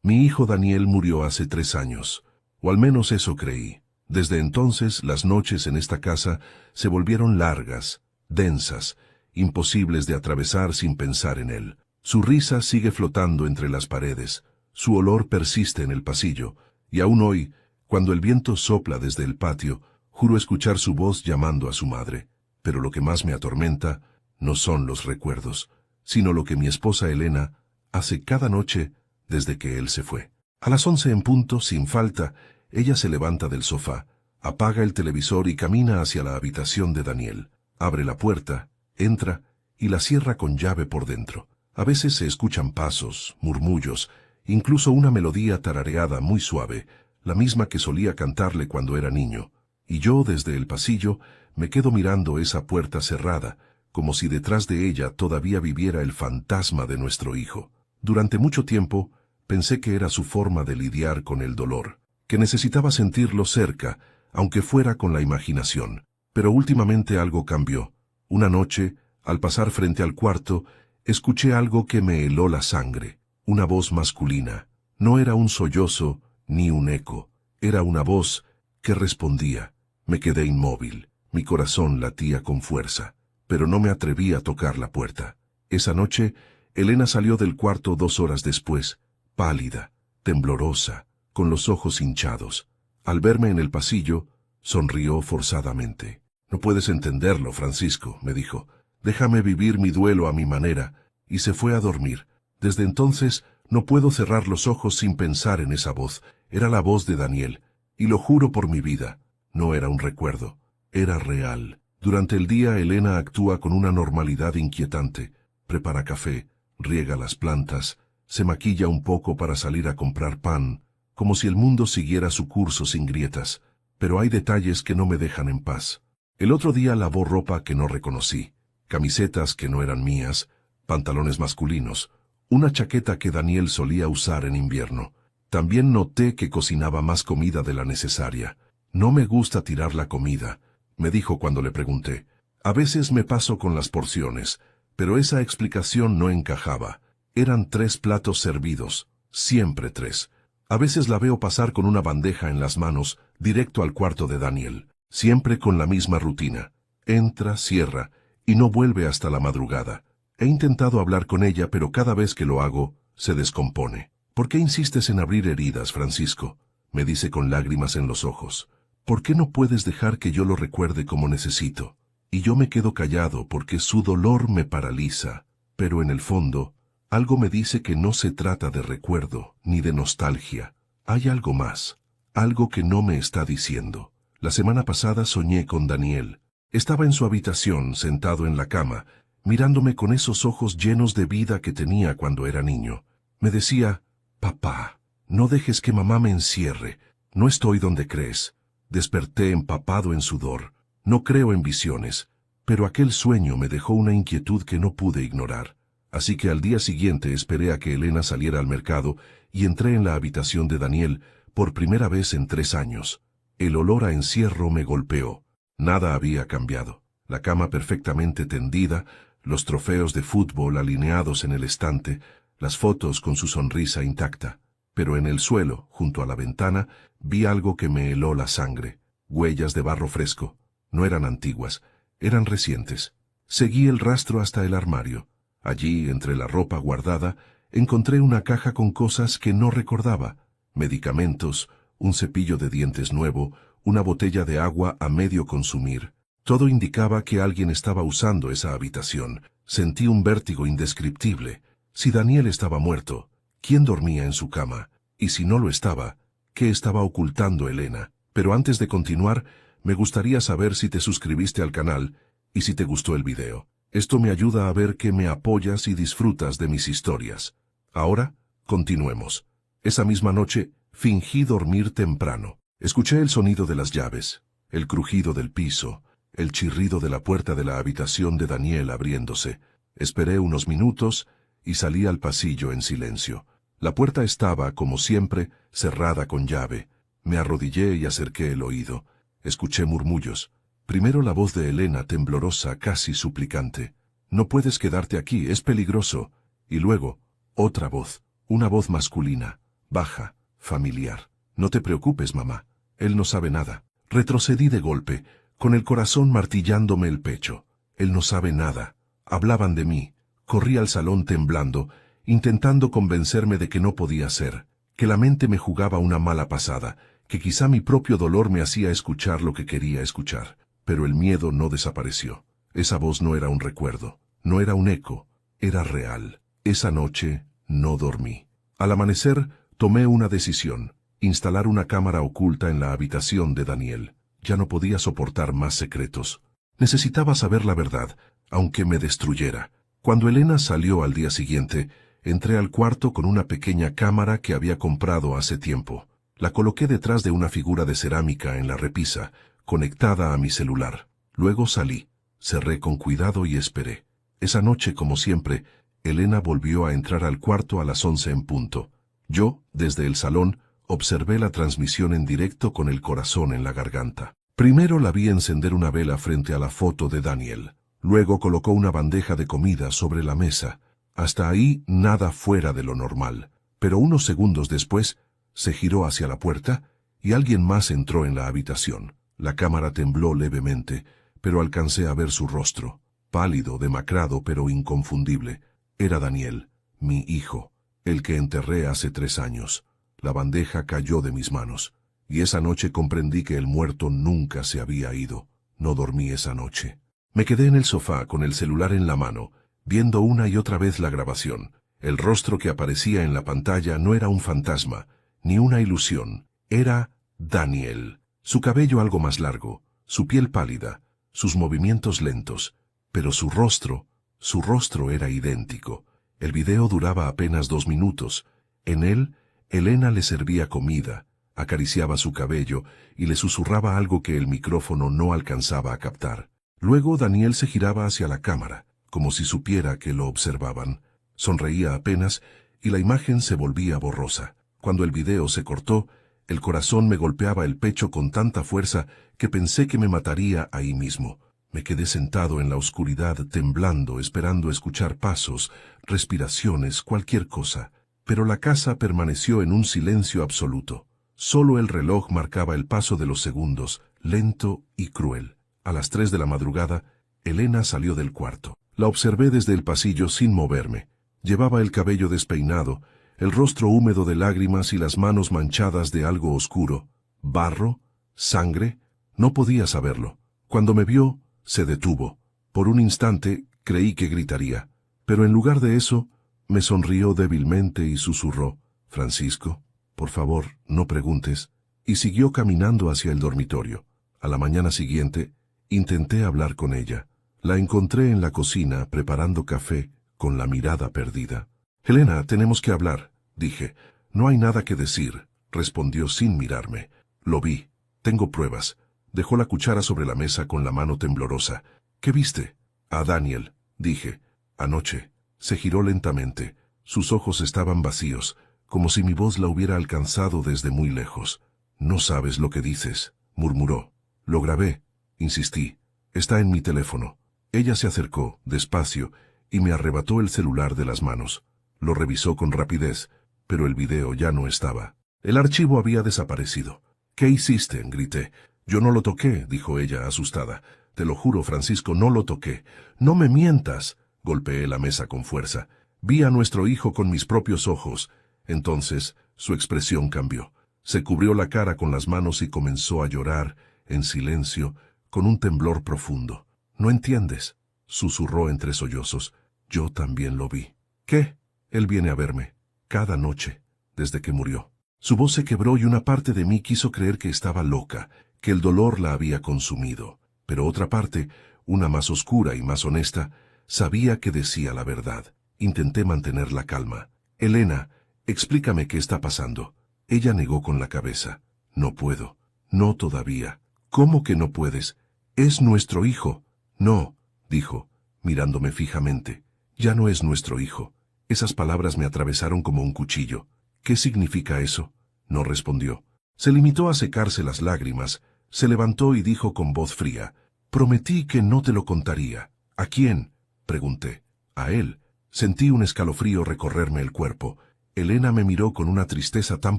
Mi hijo Daniel murió hace 3 años, o al menos eso creí. Desde entonces las noches en esta casa se volvieron largas, densas, imposibles de atravesar sin pensar en él. Su risa sigue flotando entre las paredes, su olor persiste en el pasillo, y aún hoy, cuando el viento sopla desde el patio, juro escuchar su voz llamando a su madre. Pero lo que más me atormenta no son los recuerdos, sino lo que mi esposa Elena hace cada noche desde que él se fue. A las 11 en punto, sin falta, ella se levanta del sofá, apaga el televisor y camina hacia la habitación de Daniel. Abre la puerta, entra y la cierra con llave por dentro. A veces se escuchan pasos, murmullos, incluso una melodía tarareada muy suave, la misma que solía cantarle cuando era niño. Y yo, desde el pasillo, me quedo mirando esa puerta cerrada, como si detrás de ella todavía viviera el fantasma de nuestro hijo. Durante mucho tiempo, pensé que era su forma de lidiar con el dolor, que necesitaba sentirlo cerca, aunque fuera con la imaginación. Pero últimamente algo cambió. Una noche, al pasar frente al cuarto, escuché algo que me heló la sangre. Una voz masculina. No era un sollozo ni un eco. Era una voz que respondía. Me quedé inmóvil. Mi corazón latía con fuerza, pero no me atreví a tocar la puerta. Esa noche, Elena salió del cuarto 2 horas después, pálida, temblorosa, con los ojos hinchados. Al verme en el pasillo, sonrió forzadamente. «No puedes entenderlo, Francisco», me dijo. «Déjame vivir mi duelo a mi manera», y se fue a dormir. Desde entonces, no puedo cerrar los ojos sin pensar en esa voz. Era la voz de Daniel, y lo juro por mi vida. No era un recuerdo, era real. Durante el día, Elena actúa con una normalidad inquietante. Prepara café, riega las plantas, se maquilla un poco para salir a comprar pan, como si el mundo siguiera su curso sin grietas. Pero hay detalles que no me dejan en paz. El otro día lavó ropa que no reconocí, camisetas que no eran mías, pantalones masculinos, una chaqueta que Daniel solía usar en invierno. También noté que cocinaba más comida de la necesaria. «No me gusta tirar la comida», me dijo cuando le pregunté. «A veces me paso con las porciones», pero esa explicación no encajaba. Eran 3 platos servidos, siempre 3. A veces la veo pasar con una bandeja en las manos, directo al cuarto de Daniel, siempre con la misma rutina. Entra, cierra, y no vuelve hasta la madrugada. He intentado hablar con ella, pero cada vez que lo hago, se descompone. «¿Por qué insistes en abrir heridas, Francisco?», me dice con lágrimas en los ojos. «¿Por qué no puedes dejar que yo lo recuerde como necesito?». Y yo me quedo callado porque su dolor me paraliza. Pero en el fondo, algo me dice que no se trata de recuerdo ni de nostalgia. Hay algo más, algo que no me está diciendo. La semana pasada soñé con Daniel. Estaba en su habitación, sentado en la cama, mirándome con esos ojos llenos de vida que tenía cuando era niño. Me decía: «Papá, no dejes que mamá me encierre. No estoy donde crees». Desperté empapado en sudor. No creo en visiones, pero aquel sueño me dejó una inquietud que no pude ignorar. Así que al día siguiente esperé a que Elena saliera al mercado y entré en la habitación de Daniel por primera vez en 3 años. El olor a encierro me golpeó. Nada había cambiado. La cama perfectamente tendida, los trofeos de fútbol alineados en el estante, las fotos con su sonrisa intacta. Pero en el suelo, junto a la ventana, vi algo que me heló la sangre. Huellas de barro fresco. No eran antiguas, eran recientes. Seguí el rastro hasta el armario. Allí, entre la ropa guardada, encontré una caja con cosas que no recordaba. Medicamentos, un cepillo de dientes nuevo, una botella de agua a medio consumir. Todo indicaba que alguien estaba usando esa habitación. Sentí un vértigo indescriptible. Si Daniel estaba muerto, ¿quién dormía en su cama? Y si no lo estaba, ¿qué estaba ocultando Elena? Pero antes de continuar, me gustaría saber si te suscribiste al canal y si te gustó el video. Esto me ayuda a ver que me apoyas y disfrutas de mis historias. Ahora, continuemos. Esa misma noche, fingí dormir temprano. Escuché el sonido de las llaves, el crujido del piso, el chirrido de la puerta de la habitación de Daniel abriéndose. Esperé unos minutos y salí al pasillo en silencio. La puerta estaba, como siempre, cerrada con llave. Me arrodillé y acerqué el oído. Escuché murmullos. Primero la voz de Elena, temblorosa, casi suplicante. «No puedes quedarte aquí, es peligroso». Y luego, otra voz, una voz masculina, baja, familiar. No te preocupes, mamá. Él no sabe nada. Retrocedí de golpe, con el corazón martillándome el pecho. Él no sabe nada. Hablaban de mí. Corrí al salón temblando, intentando convencerme de que no podía ser, que la mente me jugaba una mala pasada, que quizá mi propio dolor me hacía escuchar lo que quería escuchar. Pero el miedo no desapareció. Esa voz no era un recuerdo, no era un eco, era real. Esa noche no dormí. Al amanecer, tomé una decisión: instalar una cámara oculta en la habitación de Daniel. Ya no podía soportar más secretos. Necesitaba saber la verdad, aunque me destruyera. Cuando Elena salió al día siguiente, entré al cuarto con una pequeña cámara que había comprado hace tiempo. La coloqué detrás de una figura de cerámica en la repisa, conectada a mi celular. Luego salí, cerré con cuidado y esperé. Esa noche, como siempre, Elena volvió a entrar al cuarto a las 11 en punto. Yo, desde el salón, observé la transmisión en directo con el corazón en la garganta. Primero la vi encender una vela frente a la foto de Daniel. Luego colocó una bandeja de comida sobre la mesa. Hasta ahí nada fuera de lo normal. Pero unos segundos después, se giró hacia la puerta y alguien más entró en la habitación. La cámara tembló levemente, pero alcancé a ver su rostro. Pálido, demacrado, pero inconfundible. Era Daniel, mi hijo, el que enterré hace 3 años. La bandeja cayó de mis manos, y esa noche comprendí que el muerto nunca se había ido. No dormí esa noche. Me quedé en el sofá con el celular en la mano, viendo una y otra vez la grabación. El rostro que aparecía en la pantalla no era un fantasma, ni una ilusión. Era Daniel. Su cabello algo más largo, su piel pálida, sus movimientos lentos, pero su rostro era idéntico. El video duraba apenas 2 minutos. En él, Elena le servía comida, acariciaba su cabello y le susurraba algo que el micrófono no alcanzaba a captar. Luego Daniel se giraba hacia la cámara, como si supiera que lo observaban. Sonreía apenas y la imagen se volvía borrosa. Cuando el video se cortó, el corazón me golpeaba el pecho con tanta fuerza que pensé que me mataría ahí mismo. Me quedé sentado en la oscuridad, temblando, esperando escuchar pasos, respiraciones, cualquier cosa. Pero la casa permaneció en un silencio absoluto. Solo el reloj marcaba el paso de los segundos, lento y cruel. A las 3 de la madrugada, Elena salió del cuarto. La observé desde el pasillo sin moverme. Llevaba el cabello despeinado, el rostro húmedo de lágrimas y las manos manchadas de algo oscuro. ¿Barro? ¿Sangre? No podía saberlo. Cuando me vio, se detuvo. Por un instante, creí que gritaría. Pero en lugar de eso, me sonrió débilmente y susurró: «Francisco, por favor, no preguntes». Y siguió caminando hacia el dormitorio. A la mañana siguiente, intenté hablar con ella. La encontré en la cocina, preparando café, con la mirada perdida. «Elena, tenemos que hablar», dije. «No hay nada que decir», respondió sin mirarme. «Lo vi. Tengo pruebas». Dejó la cuchara sobre la mesa con la mano temblorosa. «¿Qué viste?» «A Daniel», dije. «Anoche». Se giró lentamente. Sus ojos estaban vacíos, como si mi voz la hubiera alcanzado desde muy lejos. «No sabes lo que dices», murmuró. «Lo grabé», insistí. «Está en mi teléfono». Ella se acercó, despacio, y me arrebató el celular de las manos. Lo revisó con rapidez, pero el video ya no estaba. El archivo había desaparecido. «¿Qué hiciste?», grité. «Yo no lo toqué», dijo ella, asustada. «Te lo juro, Francisco, no lo toqué». «No me mientas», golpeé la mesa con fuerza. «Vi a nuestro hijo con mis propios ojos». Entonces, su expresión cambió. Se cubrió la cara con las manos y comenzó a llorar, en silencio, con un temblor profundo. «No entiendes», susurró entre sollozos. «Yo también lo vi». «¿Qué?» «Él viene a verme. Cada noche, desde que murió». Su voz se quebró y una parte de mí quiso creer que estaba loca, que el dolor la había consumido. Pero otra parte, una más oscura y más honesta, sabía que decía la verdad. Intenté mantener la calma. «Elena, explícame qué está pasando». Ella negó con la cabeza. «No puedo. No todavía». «¿Cómo que no puedes? Es nuestro hijo». «No», dijo, mirándome fijamente. «Ya no es nuestro hijo». Esas palabras me atravesaron como un cuchillo. «¿Qué significa eso?». No respondió. Se limitó a secarse las lágrimas, se levantó y dijo con voz fría: «Prometí que no te lo contaría». «¿A quién?», pregunté. «A él». Sentí un escalofrío recorrerme el cuerpo. Elena me miró con una tristeza tan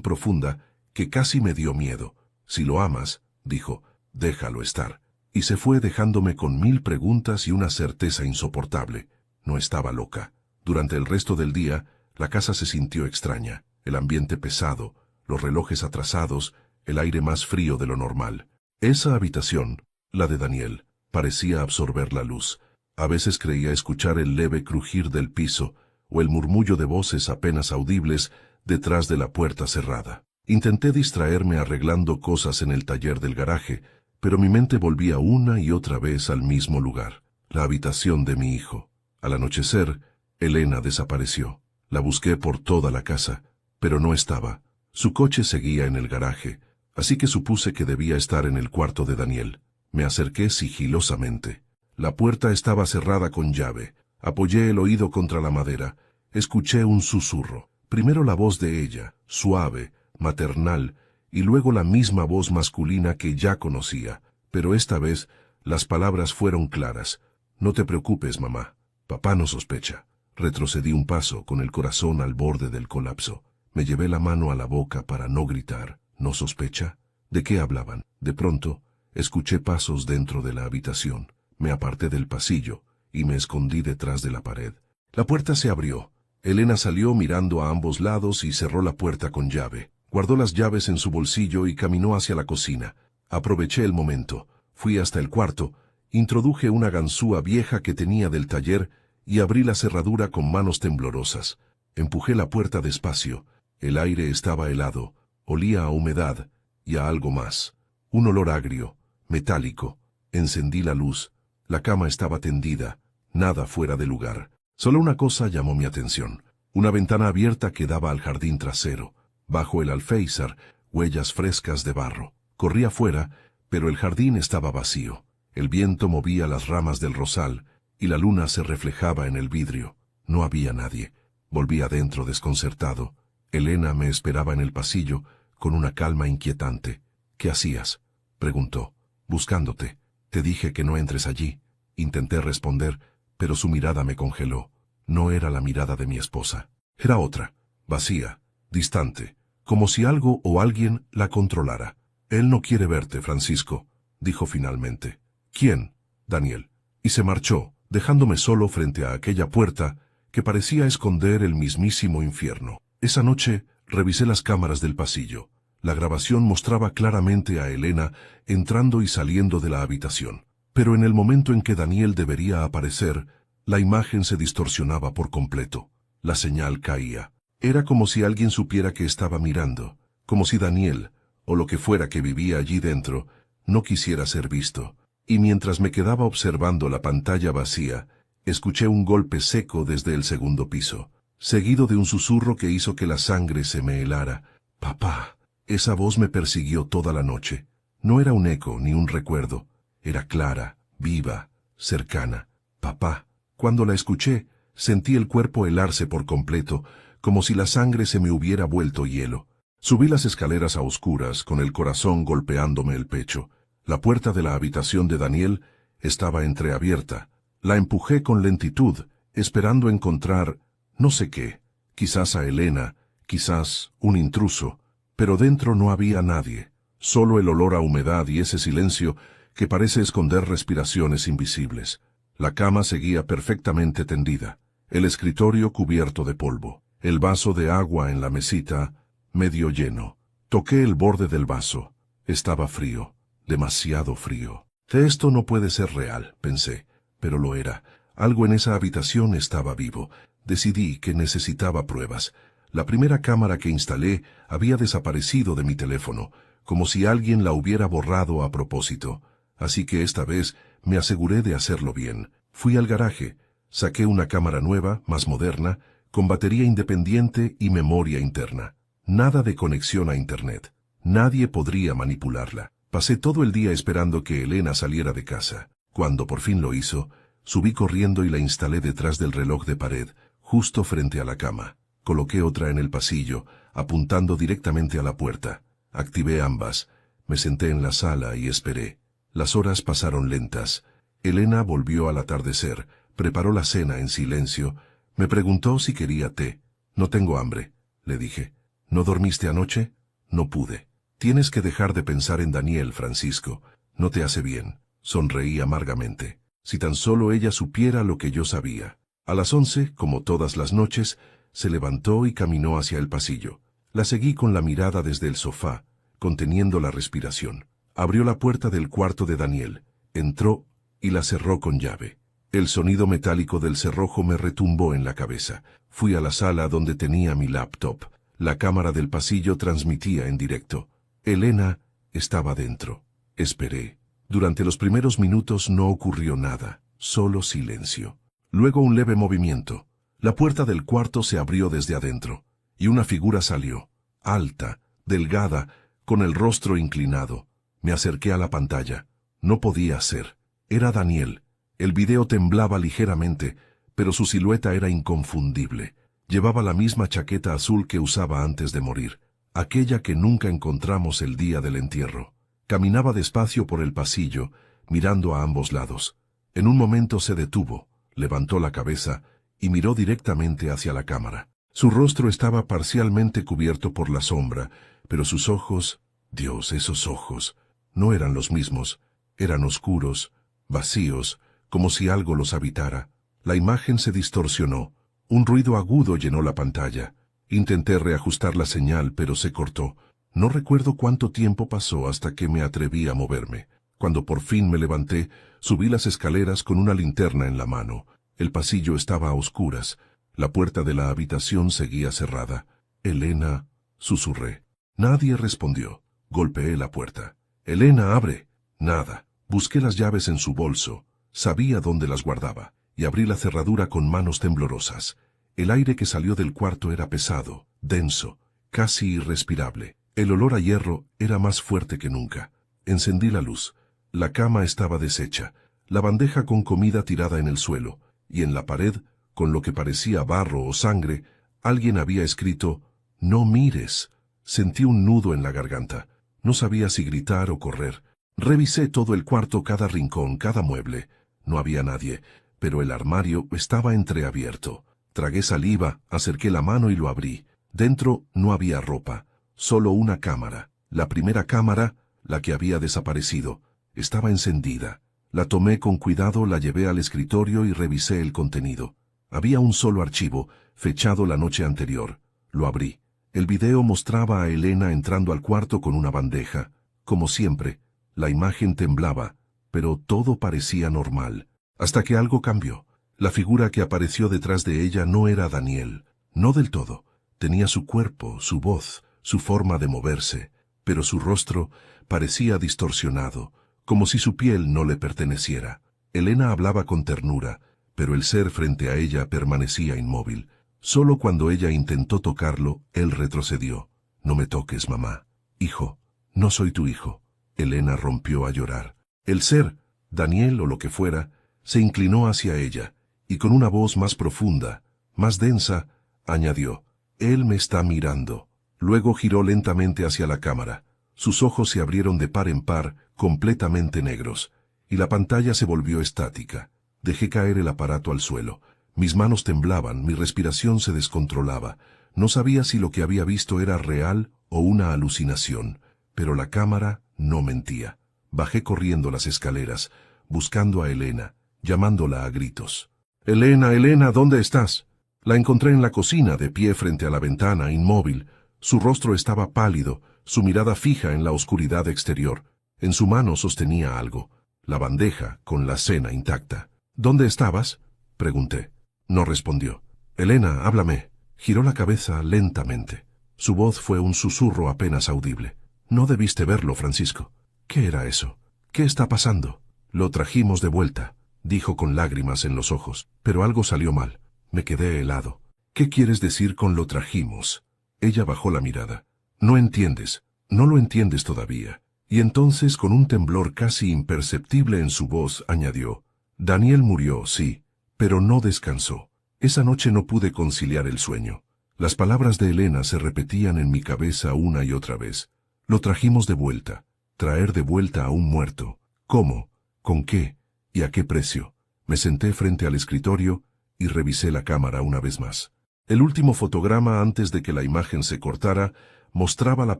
profunda que casi me dio miedo. Si lo amas, dijo, déjalo estar. Y se fue dejándome con 1000 preguntas y una certeza insoportable. No estaba loca. Durante el resto del día, la casa se sintió extraña, el ambiente pesado, los relojes atrasados, el aire más frío de lo normal. Esa habitación, la de Daniel, parecía absorber la luz. A veces creía escuchar el leve crujir del piso o el murmullo de voces apenas audibles detrás de la puerta cerrada. Intenté distraerme arreglando cosas en el taller del garaje, pero mi mente volvía una y otra vez al mismo lugar, la habitación de mi hijo. Al anochecer, Elena desapareció. La busqué por toda la casa, pero no estaba. Su coche seguía en el garaje, así que supuse que debía estar en el cuarto de Daniel. Me acerqué sigilosamente. La puerta estaba cerrada con llave. Apoyé el oído contra la madera. Escuché un susurro. Primero la voz de ella, suave, maternal, y luego la misma voz masculina que ya conocía. Pero esta vez las palabras fueron claras. No te preocupes, mamá. Papá no sospecha. Retrocedí un paso, con el corazón al borde del colapso. Me llevé la mano a la boca para no gritar. ¿No sospecha? ¿De qué hablaban? De pronto, escuché pasos dentro de la habitación. Me aparté del pasillo y me escondí detrás de la pared. La puerta se abrió. Elena salió mirando a ambos lados y cerró la puerta con llave. Guardó las llaves en su bolsillo y caminó hacia la cocina. Aproveché el momento. Fui hasta el cuarto, introduje una ganzúa vieja que tenía del taller y abrí la cerradura con manos temblorosas. Empujé la puerta despacio. El aire estaba helado, olía a humedad y a algo más. Un olor agrio, metálico. Encendí la luz. La cama estaba tendida, nada fuera de lugar. Solo una cosa llamó mi atención. Una ventana abierta que daba al jardín trasero. Bajo el alféizar, huellas frescas de barro. Corrí afuera, pero el jardín estaba vacío. El viento movía las ramas del rosal y la luna se reflejaba en el vidrio. No había nadie. Volví adentro desconcertado. Elena me esperaba en el pasillo con una calma inquietante. ¿Qué hacías?, preguntó. Buscándote. Te dije que no entres allí. Intenté responder, pero su mirada me congeló. No era la mirada de mi esposa. Era otra, vacía, distante, como si algo o alguien la controlara. Él no quiere verte, Francisco, dijo finalmente. ¿Quién? Daniel. Y se marchó, dejándome solo frente a aquella puerta que parecía esconder el mismísimo infierno. Esa noche revisé las cámaras del pasillo. La grabación mostraba claramente a Elena entrando y saliendo de la habitación. Pero en el momento en que Daniel debería aparecer, la imagen se distorsionaba por completo. La señal caía. Era como si alguien supiera que estaba mirando, como si Daniel, o lo que fuera que vivía allí dentro, no quisiera ser visto. Y mientras me quedaba observando la pantalla vacía, escuché un golpe seco desde el segundo piso, seguido de un susurro que hizo que la sangre se me helara. «Papá». Esa voz me persiguió toda la noche. No era un eco ni un recuerdo. Era clara, viva, cercana. «Papá». Cuando la escuché, sentí el cuerpo helarse por completo, como si la sangre se me hubiera vuelto hielo. Subí las escaleras a oscuras, con el corazón golpeándome el pecho. La puerta de la habitación de Daniel estaba entreabierta. La empujé con lentitud, esperando encontrar no sé qué, quizás a Elena, quizás un intruso, pero dentro no había nadie, solo el olor a humedad y ese silencio que parece esconder respiraciones invisibles. La cama seguía perfectamente tendida, el escritorio cubierto de polvo, el vaso de agua en la mesita medio lleno. Toqué el borde del vaso. Estaba frío, demasiado frío. Esto no puede ser real, pensé, pero lo era. Algo en esa habitación estaba vivo. Decidí que necesitaba pruebas. La primera cámara que instalé había desaparecido de mi teléfono, como si alguien la hubiera borrado a propósito. Así que esta vez me aseguré de hacerlo bien. Fui al garaje, saqué una cámara nueva, más moderna, con batería independiente y memoria interna. Nada de conexión a Internet. Nadie podría manipularla. Pasé todo el día esperando que Elena saliera de casa. Cuando por fin lo hizo, subí corriendo y la instalé detrás del reloj de pared, justo frente a la cama. Coloqué otra en el pasillo, apuntando directamente a la puerta. Activé ambas. Me senté en la sala y esperé. Las horas pasaron lentas. Elena volvió al atardecer, preparó la cena en silencio, me preguntó si quería té. «No tengo hambre», le dije. ¿No dormiste anoche? No pude. Tienes que dejar de pensar en Daniel, Francisco. No te hace bien. Sonreí amargamente. Si tan solo ella supiera lo que yo sabía. A las 11, como todas las noches, se levantó y caminó hacia el pasillo. La seguí con la mirada desde el sofá, conteniendo la respiración. Abrió la puerta del cuarto de Daniel, entró y la cerró con llave. El sonido metálico del cerrojo me retumbó en la cabeza. Fui a la sala donde tenía mi laptop. La cámara del pasillo transmitía en directo. Elena estaba dentro. Esperé. Durante los primeros minutos no ocurrió nada, solo silencio. Luego un leve movimiento. La puerta del cuarto se abrió desde adentro, y una figura salió, alta, delgada, con el rostro inclinado. Me acerqué a la pantalla. No podía ser. Era Daniel. El video temblaba ligeramente, pero su silueta era inconfundible. Llevaba la misma chaqueta azul que usaba antes de morir, aquella que nunca encontramos el día del entierro. Caminaba despacio por el pasillo, mirando a ambos lados. En un momento se detuvo, levantó la cabeza y miró directamente hacia la cámara. Su rostro estaba parcialmente cubierto por la sombra, pero sus ojos, Dios, esos ojos, no eran los mismos. Eran oscuros, vacíos, como si algo los habitara. La imagen se distorsionó. Un ruido agudo llenó la pantalla. Intenté reajustar la señal, pero se cortó. No recuerdo cuánto tiempo pasó hasta que me atreví a moverme. Cuando por fin me levanté, subí las escaleras con una linterna en la mano. El pasillo estaba a oscuras. La puerta de la habitación seguía cerrada. «Elena», susurré. Nadie respondió. Golpeé la puerta. «Elena, abre». Nada. Busqué las llaves en su bolso. Sabía dónde las guardaba, y abrí la cerradura con manos temblorosas. El aire que salió del cuarto era pesado, denso, casi irrespirable. El olor a hierro era más fuerte que nunca. Encendí la luz. La cama estaba deshecha, la bandeja con comida tirada en el suelo, y en la pared, con lo que parecía barro o sangre, alguien había escrito, «No mires». Sentí un nudo en la garganta. No sabía si gritar o correr. Revisé todo el cuarto, cada rincón, cada mueble. No había nadie, pero el armario estaba entreabierto. Tragué saliva, acerqué la mano y lo abrí. Dentro no había ropa, solo una cámara. La primera cámara, la que había desaparecido, estaba encendida. La tomé con cuidado, la llevé al escritorio y revisé el contenido. Había un solo archivo, fechado la noche anterior. Lo abrí. El video mostraba a Elena entrando al cuarto con una bandeja. Como siempre, la imagen temblaba, pero todo parecía normal. Hasta que algo cambió. La figura que apareció detrás de ella no era Daniel. No del todo. Tenía su cuerpo, su voz, su forma de moverse, pero su rostro parecía distorsionado, como si su piel no le perteneciera. Elena hablaba con ternura, pero el ser frente a ella permanecía inmóvil. Solo cuando ella intentó tocarlo, él retrocedió. «No me toques, mamá». «Hijo, no soy tu hijo». Elena rompió a llorar. El ser, Daniel o lo que fuera, se inclinó hacia ella, y con una voz más profunda, más densa, añadió, «Él me está mirando». Luego giró lentamente hacia la cámara. Sus ojos se abrieron de par en par, completamente negros, y la pantalla se volvió estática. Dejé caer el aparato al suelo. Mis manos temblaban, mi respiración se descontrolaba. No sabía si lo que había visto era real o una alucinación, pero la cámara no mentía. Bajé corriendo las escaleras, buscando a Elena, llamándola a gritos. «Elena, Elena, ¿dónde estás?» La encontré en la cocina, de pie frente a la ventana, inmóvil. Su rostro estaba pálido, su mirada fija en la oscuridad exterior. En su mano sostenía algo, la bandeja con la cena intacta. «¿Dónde estabas?», pregunté. No respondió. «Elena, háblame». Giró la cabeza lentamente. Su voz fue un susurro apenas audible. «No debiste verlo, Francisco». «¿Qué era eso? ¿Qué está pasando?» «Lo trajimos de vuelta», dijo con lágrimas en los ojos. «Pero algo salió mal». Me quedé helado. «¿Qué quieres decir con lo trajimos?» Ella bajó la mirada. «No entiendes. No lo entiendes todavía». Y entonces, con un temblor casi imperceptible en su voz, añadió, «Daniel murió, sí, pero no descansó. Esa noche no pude conciliar el sueño». Las palabras de Elena se repetían en mi cabeza una y otra vez. «Lo trajimos de vuelta. Traer de vuelta a un muerto. ¿Cómo? ¿Con qué? ¿Y a qué precio?» Me senté frente al escritorio y revisé la cámara una vez más. El último fotograma antes de que la imagen se cortara mostraba la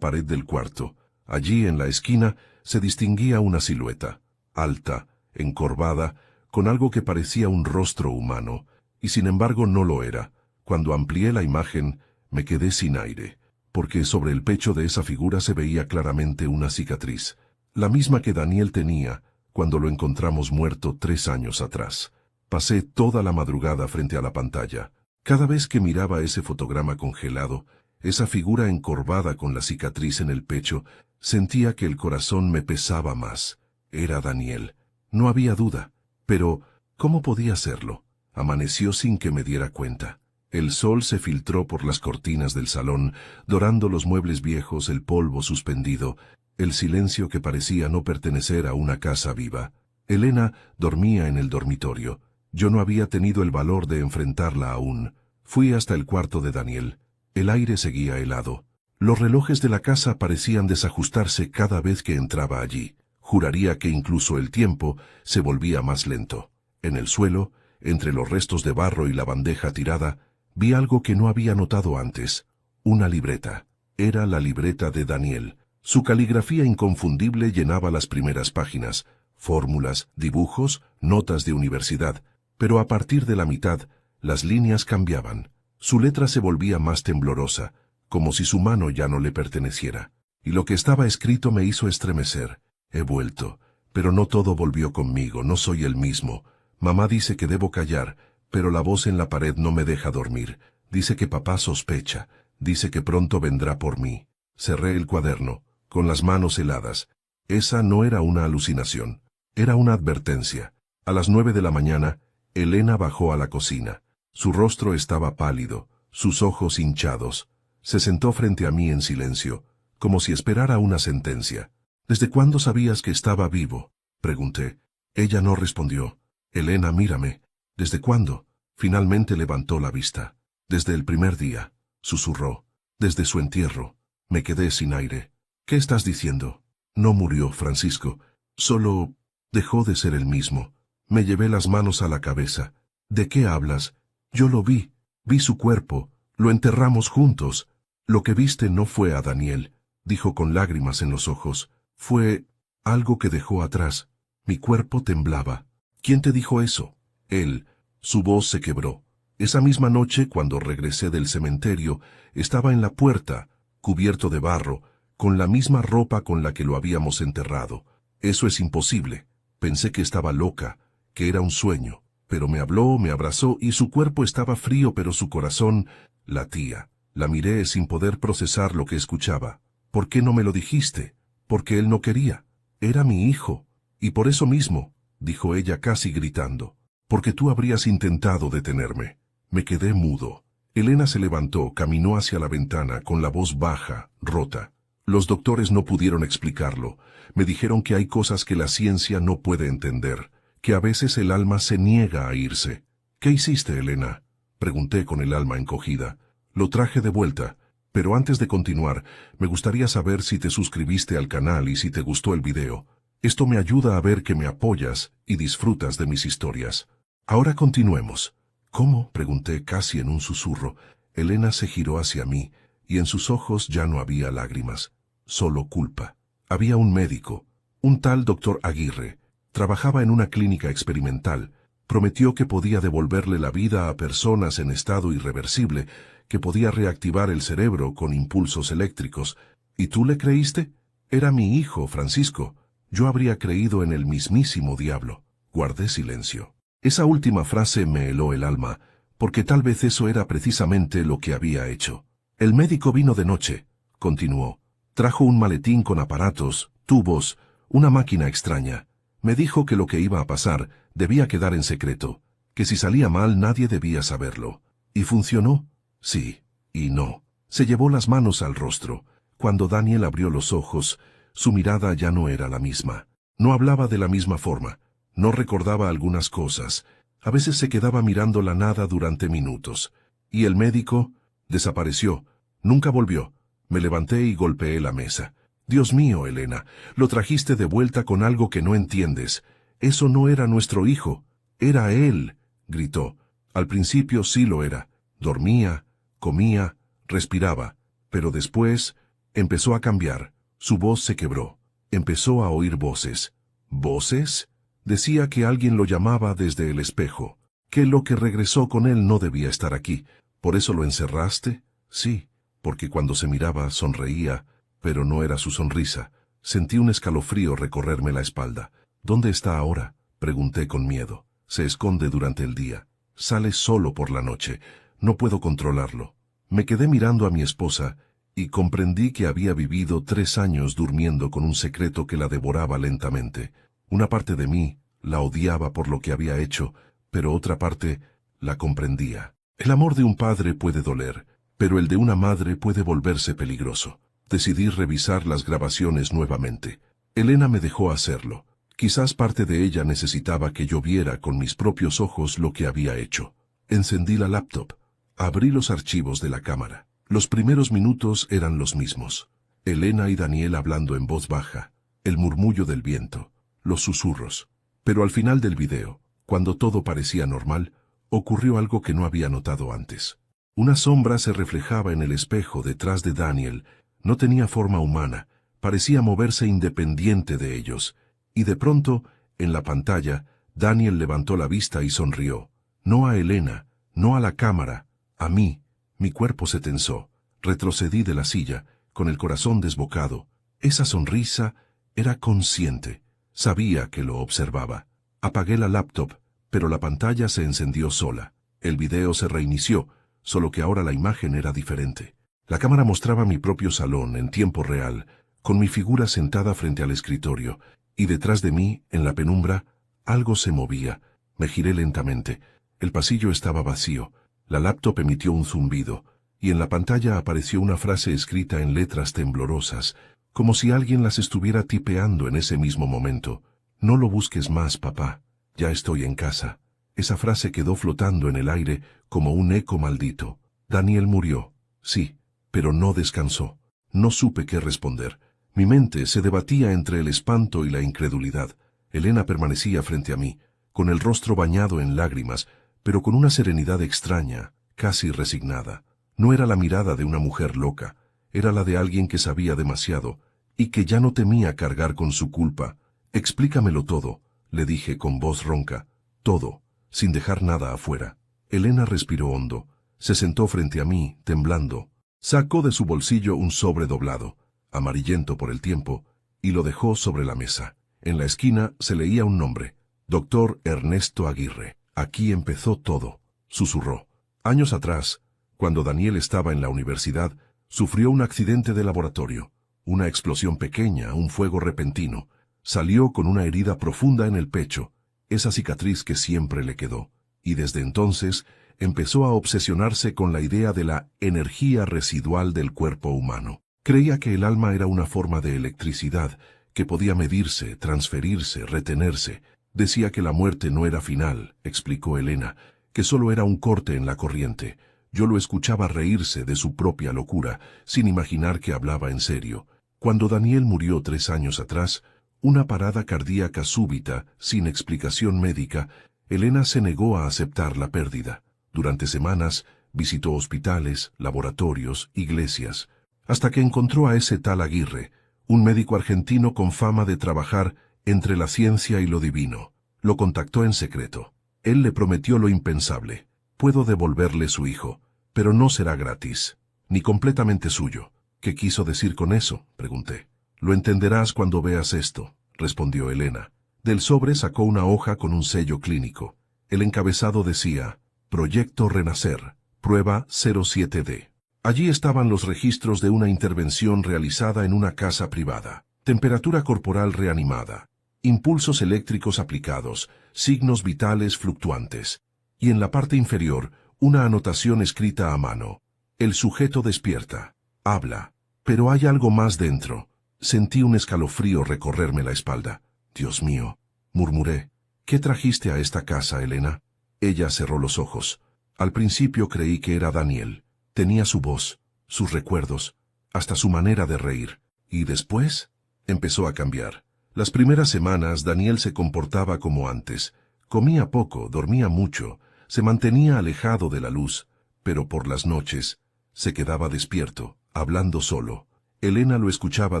pared del cuarto. Allí, en la esquina, se distinguía una silueta, alta, encorvada, con algo que parecía un rostro humano, y sin embargo no lo era. Cuando amplié la imagen, me quedé sin aire, porque sobre el pecho de esa figura se veía claramente una cicatriz, la misma que Daniel tenía cuando lo encontramos muerto 3 años atrás. Pasé toda la madrugada frente a la pantalla. Cada vez que miraba ese fotograma congelado, esa figura encorvada con la cicatriz en el pecho, sentía que el corazón me pesaba más. Era Daniel. No había duda. Pero, ¿cómo podía serlo? Amaneció sin que me diera cuenta. El sol se filtró por las cortinas del salón, dorando los muebles viejos, el polvo suspendido, el silencio que parecía no pertenecer a una casa viva. Elena dormía en el dormitorio. Yo no había tenido el valor de enfrentarla aún. Fui hasta el cuarto de Daniel. El aire seguía helado. Los relojes de la casa parecían desajustarse cada vez que entraba allí. Juraría que incluso el tiempo se volvía más lento. En el suelo, entre los restos de barro y la bandeja tirada, vi algo que no había notado antes. Una libreta. Era la libreta de Daniel. Su caligrafía inconfundible llenaba las primeras páginas. Fórmulas, dibujos, notas de universidad. Pero a partir de la mitad, las líneas cambiaban. Su letra se volvía más temblorosa, como si su mano ya no le perteneciera. Y lo que estaba escrito me hizo estremecer. He vuelto, pero no todo volvió conmigo, no soy el mismo. Mamá dice que debo callar, pero la voz en la pared no me deja dormir. Dice que papá sospecha, dice que pronto vendrá por mí. Cerré el cuaderno, con las manos heladas. Esa no era una alucinación, era una advertencia. A las 9 de la mañana, Elena bajó a la cocina. Su rostro estaba pálido, sus ojos hinchados. Se sentó frente a mí en silencio, como si esperara una sentencia. ¿Desde cuándo sabías que estaba vivo?, pregunté. Ella no respondió. Elena, mírame. ¿Desde cuándo? Finalmente levantó la vista. Desde el primer día, susurró. Desde su entierro. Me quedé sin aire. ¿Qué estás diciendo? No murió, Francisco. Solo dejó de ser el mismo. Me llevé las manos a la cabeza. ¿De qué hablas? Yo lo vi. Vi su cuerpo. Lo enterramos juntos. Lo que viste no fue a Daniel, dijo con lágrimas en los ojos. Fue algo que dejó atrás. Mi cuerpo temblaba. ¿Quién te dijo eso? Él. Su voz se quebró. Esa misma noche, cuando regresé del cementerio, estaba en la puerta, cubierto de barro, con la misma ropa con la que lo habíamos enterrado. Eso es imposible. Pensé que estaba loca, que era un sueño, pero me habló, me abrazó y su cuerpo estaba frío, pero su corazón latía. La miré sin poder procesar lo que escuchaba. ¿Por qué no me lo dijiste? Porque él no quería. Era mi hijo. Y por eso mismo, dijo ella casi gritando, porque tú habrías intentado detenerme. Me quedé mudo. Elena se levantó, caminó hacia la ventana con la voz baja, rota. Los doctores no pudieron explicarlo. Me dijeron que hay cosas que la ciencia no puede entender, que a veces el alma se niega a irse. ¿Qué hiciste, Elena?, pregunté con el alma encogida. Lo traje de vuelta, pero antes de continuar, me gustaría saber si te suscribiste al canal y si te gustó el video. Esto me ayuda a ver que me apoyas y disfrutas de mis historias. Ahora continuemos. ¿Cómo?, pregunté casi en un susurro. Elena se giró hacia mí, y en sus ojos ya no había lágrimas, solo culpa. Había un médico, un tal doctor Aguirre. Trabajaba en una clínica experimental. Prometió que podía devolverle la vida a personas en estado irreversible, que podía reactivar el cerebro con impulsos eléctricos. ¿Y tú le creíste? Era mi hijo, Francisco. Yo habría creído en el mismísimo diablo. Guardé silencio. Esa última frase me heló el alma, porque tal vez eso era precisamente lo que había hecho. El médico vino de noche, continuó. Trajo un maletín con aparatos, tubos, una máquina extraña. Me dijo que lo que iba a pasar debía quedar en secreto, que si salía mal nadie debía saberlo. ¿Y funcionó? Sí, y no. Se llevó las manos al rostro. Cuando Daniel abrió los ojos, su mirada ya no era la misma. No hablaba de la misma forma. No recordaba algunas cosas. A veces se quedaba mirando la nada durante minutos. ¿Y el médico? Desapareció. Nunca volvió. Me levanté y golpeé la mesa. Dios mío, Elena, lo trajiste de vuelta con algo que no entiendes. Eso no era nuestro hijo. Era él, gritó. Al principio sí lo era. Dormía, comía, respiraba, pero después empezó a cambiar. Su voz se quebró. Empezó a oír voces. ¿Voces? Decía que alguien lo llamaba desde el espejo, que lo que regresó con él no debía estar aquí. ¿Por eso lo encerraste? Sí, porque cuando se miraba sonreía, pero no era su sonrisa. Sentí un escalofrío recorrerme la espalda. ¿Dónde está ahora?, pregunté con miedo. Se esconde durante el día. Sale solo por la noche. No puedo controlarlo. Me quedé mirando a mi esposa y comprendí que había vivido 3 años durmiendo con un secreto que la devoraba lentamente. Una parte de mí la odiaba por lo que había hecho, pero otra parte la comprendía. El amor de un padre puede doler, pero el de una madre puede volverse peligroso. Decidí revisar las grabaciones nuevamente. Elena me dejó hacerlo. Quizás parte de ella necesitaba que yo viera con mis propios ojos lo que había hecho. Encendí la laptop. Abrí los archivos de la cámara. Los primeros minutos eran los mismos. Elena y Daniel hablando en voz baja, el murmullo del viento, los susurros. Pero al final del video, cuando todo parecía normal, ocurrió algo que no había notado antes. Una sombra se reflejaba en el espejo detrás de Daniel. No tenía forma humana, parecía moverse independiente de ellos. Y de pronto, en la pantalla, Daniel levantó la vista y sonrió. No a Elena, no a la cámara, a mí. Mi cuerpo se tensó. Retrocedí de la silla, con el corazón desbocado. Esa sonrisa era consciente. Sabía que lo observaba. Apagué la laptop, pero la pantalla se encendió sola. El video se reinició, solo que ahora la imagen era diferente. La cámara mostraba mi propio salón en tiempo real, con mi figura sentada frente al escritorio, y detrás de mí, en la penumbra, algo se movía. Me giré lentamente. El pasillo estaba vacío. La laptop emitió un zumbido, y en la pantalla apareció una frase escrita en letras temblorosas, como si alguien las estuviera tipeando en ese mismo momento. No lo busques más, papá. Ya estoy en casa. Esa frase quedó flotando en el aire como un eco maldito. Daniel murió. Sí, pero no descansó. No supe qué responder. Mi mente se debatía entre el espanto y la incredulidad. Elena permanecía frente a mí, con el rostro bañado en lágrimas, pero con una serenidad extraña, casi resignada. No era la mirada de una mujer loca, era la de alguien que sabía demasiado, y que ya no temía cargar con su culpa. Explícamelo todo, le dije con voz ronca. Todo, sin dejar nada afuera. Elena respiró hondo, se sentó frente a mí, temblando. Sacó de su bolsillo un sobre doblado, amarillento por el tiempo, y lo dejó sobre la mesa. En la esquina se leía un nombre, Dr. Ernesto Aguirre. Aquí empezó todo, susurró. Años atrás, cuando Daniel estaba en la universidad, sufrió un accidente de laboratorio, una explosión pequeña, un fuego repentino. Salió con una herida profunda en el pecho, esa cicatriz que siempre le quedó, y desde entonces empezó a obsesionarse con la idea de la energía residual del cuerpo humano. Creía que el alma era una forma de electricidad, que podía medirse, transferirse, retenerse. Decía que la muerte no era final, explicó Elena, que solo era un corte en la corriente. Yo lo escuchaba reírse de su propia locura, sin imaginar que hablaba en serio. Cuando Daniel murió 3 años atrás, una parada cardíaca súbita, sin explicación médica, Elena se negó a aceptar la pérdida. Durante semanas visitó hospitales, laboratorios, iglesias, hasta que encontró a ese tal Aguirre, un médico argentino con fama de trabajar entre la ciencia y lo divino. Lo contactó en secreto. Él le prometió lo impensable. Puedo devolverle su hijo, pero no será gratis, ni completamente suyo. ¿Qué quiso decir con eso?, pregunté. Lo entenderás cuando veas esto, respondió Elena. Del sobre sacó una hoja con un sello clínico. El encabezado decía, Proyecto Renacer, prueba 07D. Allí estaban los registros de una intervención realizada en una casa privada. Temperatura corporal reanimada, impulsos eléctricos aplicados, signos vitales fluctuantes. Y en la parte inferior, una anotación escrita a mano. El sujeto despierta, habla, pero hay algo más dentro. Sentí un escalofrío recorrerme la espalda. Dios mío, murmuré. ¿Qué trajiste a esta casa, Elena? Ella cerró los ojos. Al principio creí que era Daniel. Tenía su voz, sus recuerdos, hasta su manera de reír. ¿Y después? Empezó a cambiar. Las primeras semanas Daniel se comportaba como antes. Comía poco, dormía mucho, se mantenía alejado de la luz, pero por las noches Se quedaba despierto, hablando solo. Elena lo escuchaba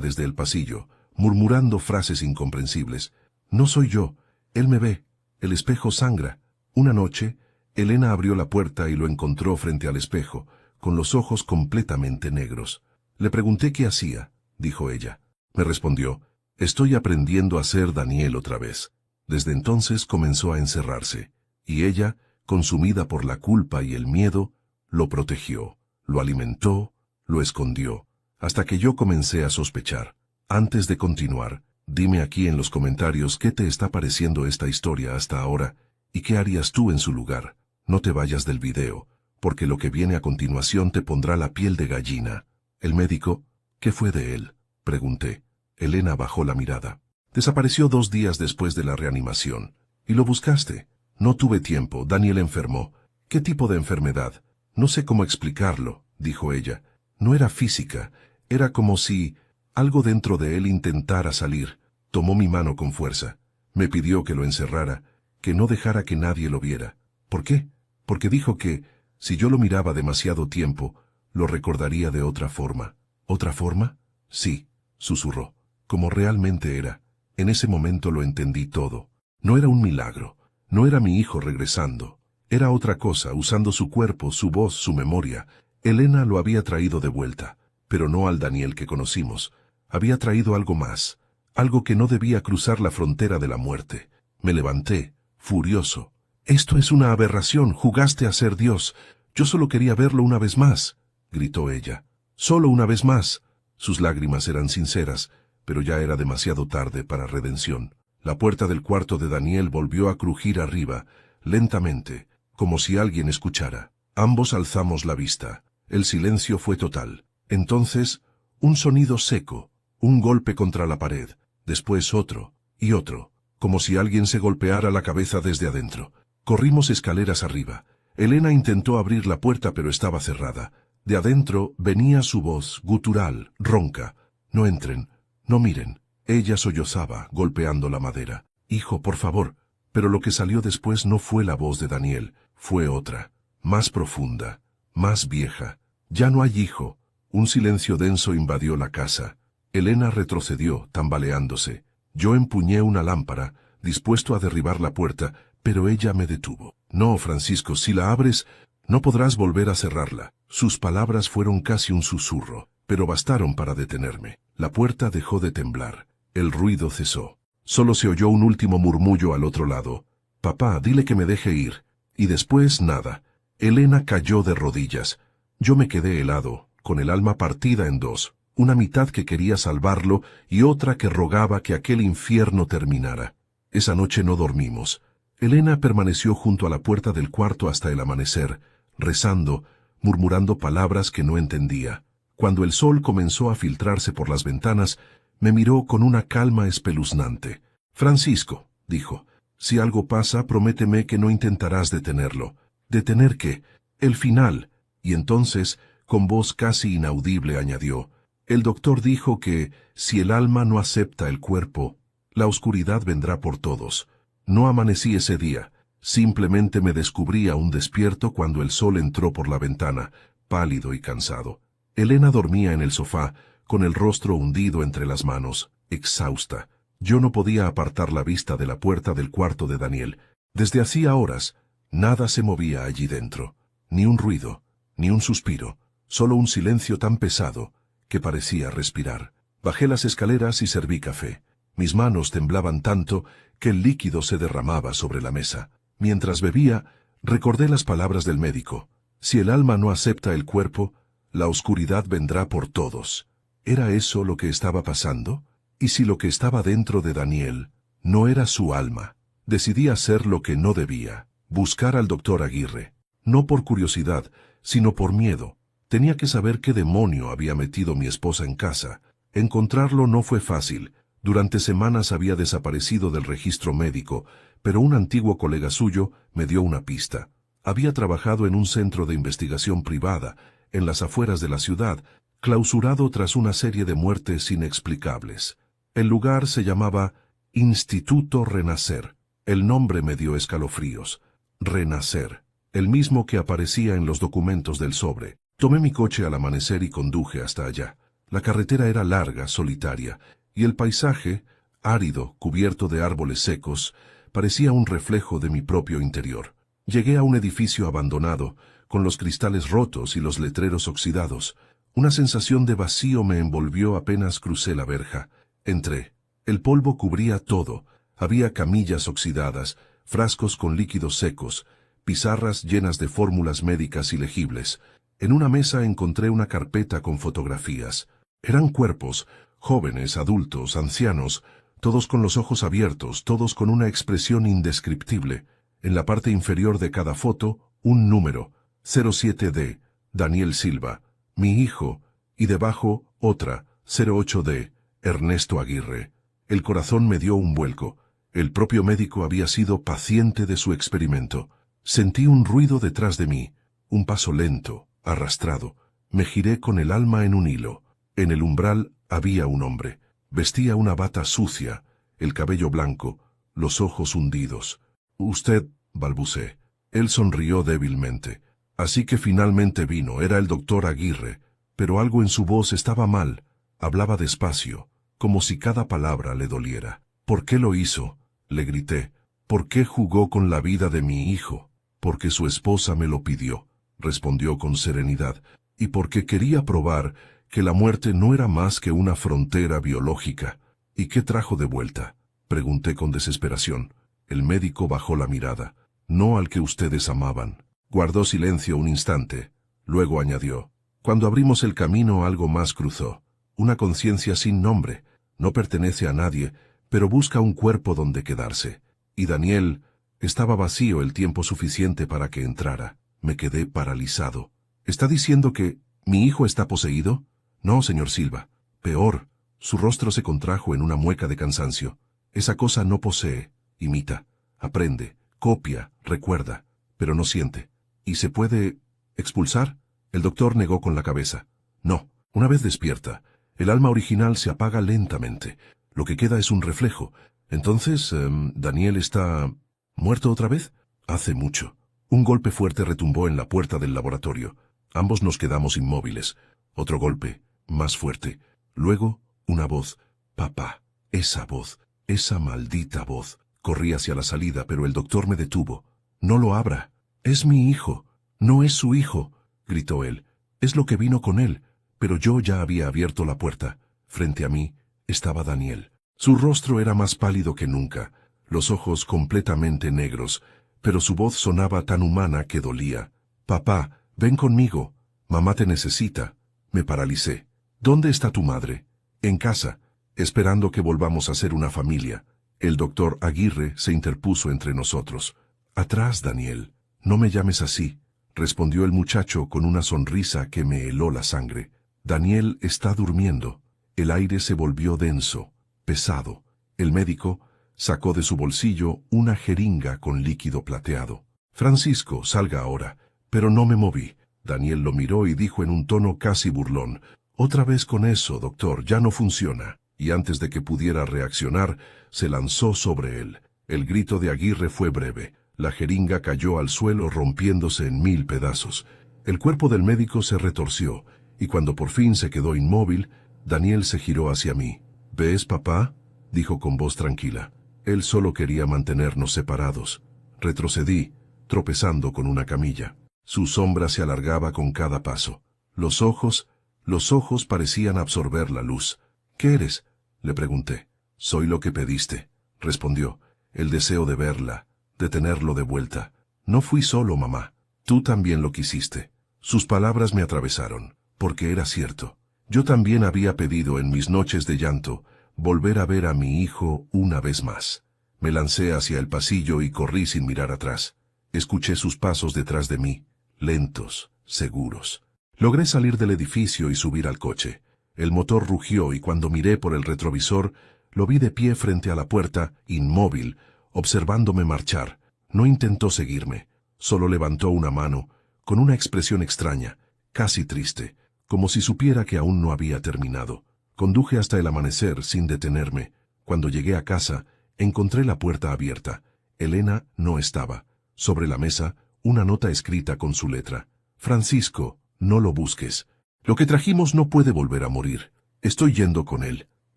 desde el pasillo, murmurando frases incomprensibles. No soy yo, él me ve, el espejo sangra. Una noche, Elena abrió la puerta y lo encontró frente al espejo, con los ojos completamente negros. Le pregunté qué hacía, dijo ella. Me respondió, estoy aprendiendo a ser Daniel otra vez. Desde entonces comenzó a encerrarse, y ella, consumida por la culpa y el miedo, lo protegió, lo alimentó, lo escondió, hasta que yo comencé a sospechar. Antes de continuar, dime aquí en los comentarios qué te está pareciendo esta historia hasta ahora, y qué harías tú en su lugar. No te vayas del video, porque lo que viene a continuación te pondrá la piel de gallina. ¿El médico? ¿Qué fue de él?, pregunté. Elena bajó la mirada. Desapareció 2 días después de la reanimación. ¿Y lo buscaste? No tuve tiempo, Daniel enfermó. ¿Qué tipo de enfermedad? No sé cómo explicarlo, dijo ella. No era física, era como si algo dentro de él intentara salir. Tomó mi mano con fuerza. Me pidió que lo encerrara, que no dejara que nadie lo viera. ¿Por qué? Porque dijo que, si yo lo miraba demasiado tiempo, lo recordaría de otra forma. ¿Otra forma? Sí, susurró. Como realmente era. En ese momento lo entendí todo. No era un milagro. No era mi hijo regresando. Era otra cosa, usando su cuerpo, su voz, su memoria. Elena lo había traído de vuelta, pero no al Daniel que conocimos. Había traído algo más, algo que no debía cruzar la frontera de la muerte. Me levanté, furioso. Esto es una aberración, jugaste a ser Dios. Yo solo quería verlo una vez más, gritó ella. Solo una vez más. Sus lágrimas eran sinceras, pero ya era demasiado tarde para redención. La puerta del cuarto de Daniel volvió a crujir arriba, lentamente, como si alguien escuchara. Ambos alzamos la vista. El silencio fue total. Entonces, un sonido seco, un golpe contra la pared, después otro, y otro, como si alguien se golpeara la cabeza desde adentro. Corrimos escaleras arriba. Elena intentó abrir la puerta pero estaba cerrada. De adentro venía su voz, gutural, ronca. No entren, no miren. Ella sollozaba, golpeando la madera. Hijo, por favor. Pero lo que salió después no fue la voz de Daniel, fue otra, más profunda, más vieja. Ya no hay hijo. Un silencio denso invadió la casa. Elena retrocedió, tambaleándose. Yo empuñé una lámpara, dispuesto a derribar la puerta, pero ella me detuvo. No, Francisco, si la abres, no podrás volver a cerrarla. Sus palabras fueron casi un susurro, pero bastaron para detenerme. La puerta dejó de temblar. El ruido cesó. Solo se oyó un último murmullo al otro lado. Papá, dile que me deje ir. Y después nada. Elena cayó de rodillas. Yo me quedé helado, con el alma partida en dos. Una mitad que quería salvarlo y otra que rogaba que aquel infierno terminara. Esa noche no dormimos. Elena permaneció junto a la puerta del cuarto hasta el amanecer, rezando, murmurando palabras que no entendía. Cuando el sol comenzó a filtrarse por las ventanas, me miró con una calma espeluznante. Francisco, dijo, si algo pasa, prométeme que no intentarás detenerlo. ¿Detener qué? El final. Y entonces, con voz casi inaudible, añadió, el doctor dijo que, si el alma no acepta el cuerpo, la oscuridad vendrá por todos. No amanecí ese día, simplemente me descubrí aún despierto cuando el sol entró por la ventana, pálido y cansado. Elena dormía en el sofá, con el rostro hundido entre las manos, exhausta. Yo no podía apartar la vista de la puerta del cuarto de Daniel. Desde hacía horas, nada se movía allí dentro. Ni un ruido, ni un suspiro, solo un silencio tan pesado que parecía respirar. Bajé las escaleras y serví café. Mis manos temblaban tanto que el líquido se derramaba sobre la mesa. Mientras bebía, recordé las palabras del médico. Si el alma no acepta el cuerpo, la oscuridad vendrá por todos. ¿Era eso lo que estaba pasando? ¿Y si lo que estaba dentro de Daniel no era su alma? Decidí hacer lo que no debía, buscar al doctor Aguirre. No por curiosidad, sino por miedo. Tenía que saber qué demonio había metido mi esposa en casa. Encontrarlo no fue fácil. Durante semanas había desaparecido del registro médico, pero un antiguo colega suyo me dio una pista. Había trabajado en un centro de investigación privada, en las afueras de la ciudad, clausurado tras una serie de muertes inexplicables. El lugar se llamaba Instituto Renacer. El nombre me dio escalofríos. Renacer, el mismo que aparecía en los documentos del sobre. Tomé mi coche al amanecer y conduje hasta allá. La carretera era larga, solitaria, y el paisaje, árido, cubierto de árboles secos, parecía un reflejo de mi propio interior. Llegué a un edificio abandonado, con los cristales rotos y los letreros oxidados. Una sensación de vacío me envolvió apenas crucé la verja. Entré. El polvo cubría todo. Había camillas oxidadas, frascos con líquidos secos, pizarras llenas de fórmulas médicas ilegibles. En una mesa encontré una carpeta con fotografías. Eran cuerpos, jóvenes, adultos, ancianos, todos con los ojos abiertos, todos con una expresión indescriptible. En la parte inferior de cada foto, un número, 07D, Daniel Silva, mi hijo, y debajo otra, 08D, Ernesto Aguirre. El corazón me dio un vuelco. El propio médico había sido paciente de su experimento. Sentí un ruido detrás de mí, un paso lento, arrastrado. Me giré con el alma en un hilo. En el umbral había un hombre. Vestía una bata sucia, el cabello blanco, los ojos hundidos. «Usted», balbuceé. Él sonrió débilmente. Así que finalmente vino, era el doctor Aguirre, pero algo en su voz estaba mal. Hablaba despacio, como si cada palabra le doliera. «¿Por qué lo hizo?», le grité. «¿Por qué jugó con la vida de mi hijo?». «Porque su esposa me lo pidió», respondió con serenidad, «y porque quería probar que la muerte no era más que una frontera biológica». «¿Y qué trajo de vuelta?», pregunté con desesperación. El médico bajó la mirada. «No al que ustedes amaban». Guardó silencio un instante. Luego añadió: «Cuando abrimos el camino algo más cruzó. Una conciencia sin nombre. No pertenece a nadie, pero busca un cuerpo donde quedarse. Y Daniel estaba vacío el tiempo suficiente para que entrara». Me quedé paralizado. «¿Está diciendo que mi hijo está poseído?». «No, señor Silva. Peor». Su rostro se contrajo en una mueca de cansancio. «Esa cosa no posee, imita, aprende, copia, recuerda, pero no siente. ¿Y se puede expulsar?». El doctor negó con la cabeza. «No, una vez despierta, el alma original se apaga lentamente. Lo que queda es un reflejo. Entonces, ¿Daniel está muerto otra vez?». «Hace mucho». Un golpe fuerte retumbó en la puerta del laboratorio. Ambos nos quedamos inmóviles. Otro golpe, más fuerte. Luego, una voz. «Papá». Esa voz, esa maldita voz. Corrí hacia la salida, pero el doctor me detuvo. «No lo abra. Es mi hijo». «No es su hijo», gritó él. «Es lo que vino con él». Pero yo ya había abierto la puerta. Frente a mí estaba Daniel. Su rostro era más pálido que nunca, los ojos completamente negros, pero su voz sonaba tan humana que dolía. «Papá, ven conmigo. Mamá te necesita». Me paralicé. «¿Dónde está tu madre?». «En casa, esperando que volvamos a ser una familia». El doctor Aguirre se interpuso entre nosotros. «Atrás, Daniel. No me llames así», respondió el muchacho con una sonrisa que me heló la sangre. «Daniel está durmiendo». El aire se volvió denso, pesado. El médico sacó de su bolsillo una jeringa con líquido plateado. «Francisco, salga ahora». Pero no me moví. Daniel lo miró y dijo en un tono casi burlón: «Otra vez con eso, doctor, ya no funciona». Y antes de que pudiera reaccionar, se lanzó sobre él. El grito de Aguirre fue breve. La jeringa cayó al suelo rompiéndose en 1000 pedazos. El cuerpo del médico se retorció, y cuando por fin se quedó inmóvil, Daniel se giró hacia mí. «¿Ves, papá?», dijo con voz tranquila. Él solo quería mantenernos separados. Retrocedí, tropezando con una camilla. Su sombra se alargaba con cada paso. Los ojos parecían absorber la luz. «¿Qué eres?», le pregunté. «Soy lo que pediste», respondió. «El deseo de verla, de tenerlo de vuelta». «No fui solo, mamá. Tú también lo quisiste». Sus palabras me atravesaron, porque era cierto. Yo también había pedido en mis noches de llanto volver a ver a mi hijo una vez más. Me lancé hacia el pasillo y corrí sin mirar atrás. Escuché sus pasos detrás de mí, lentos, seguros. Logré salir del edificio y subir al coche. El motor rugió y cuando miré por el retrovisor, lo vi de pie frente a la puerta, inmóvil, observándome marchar. No intentó seguirme, solo levantó una mano, con una expresión extraña, casi triste, como si supiera que aún no había terminado. Conduje hasta el amanecer sin detenerme. Cuando llegué a casa, encontré la puerta abierta. Elena no estaba. Sobre la mesa, una nota escrita con su letra. «Francisco, no lo busques. Lo que trajimos no puede volver a morir. Estoy yendo con él.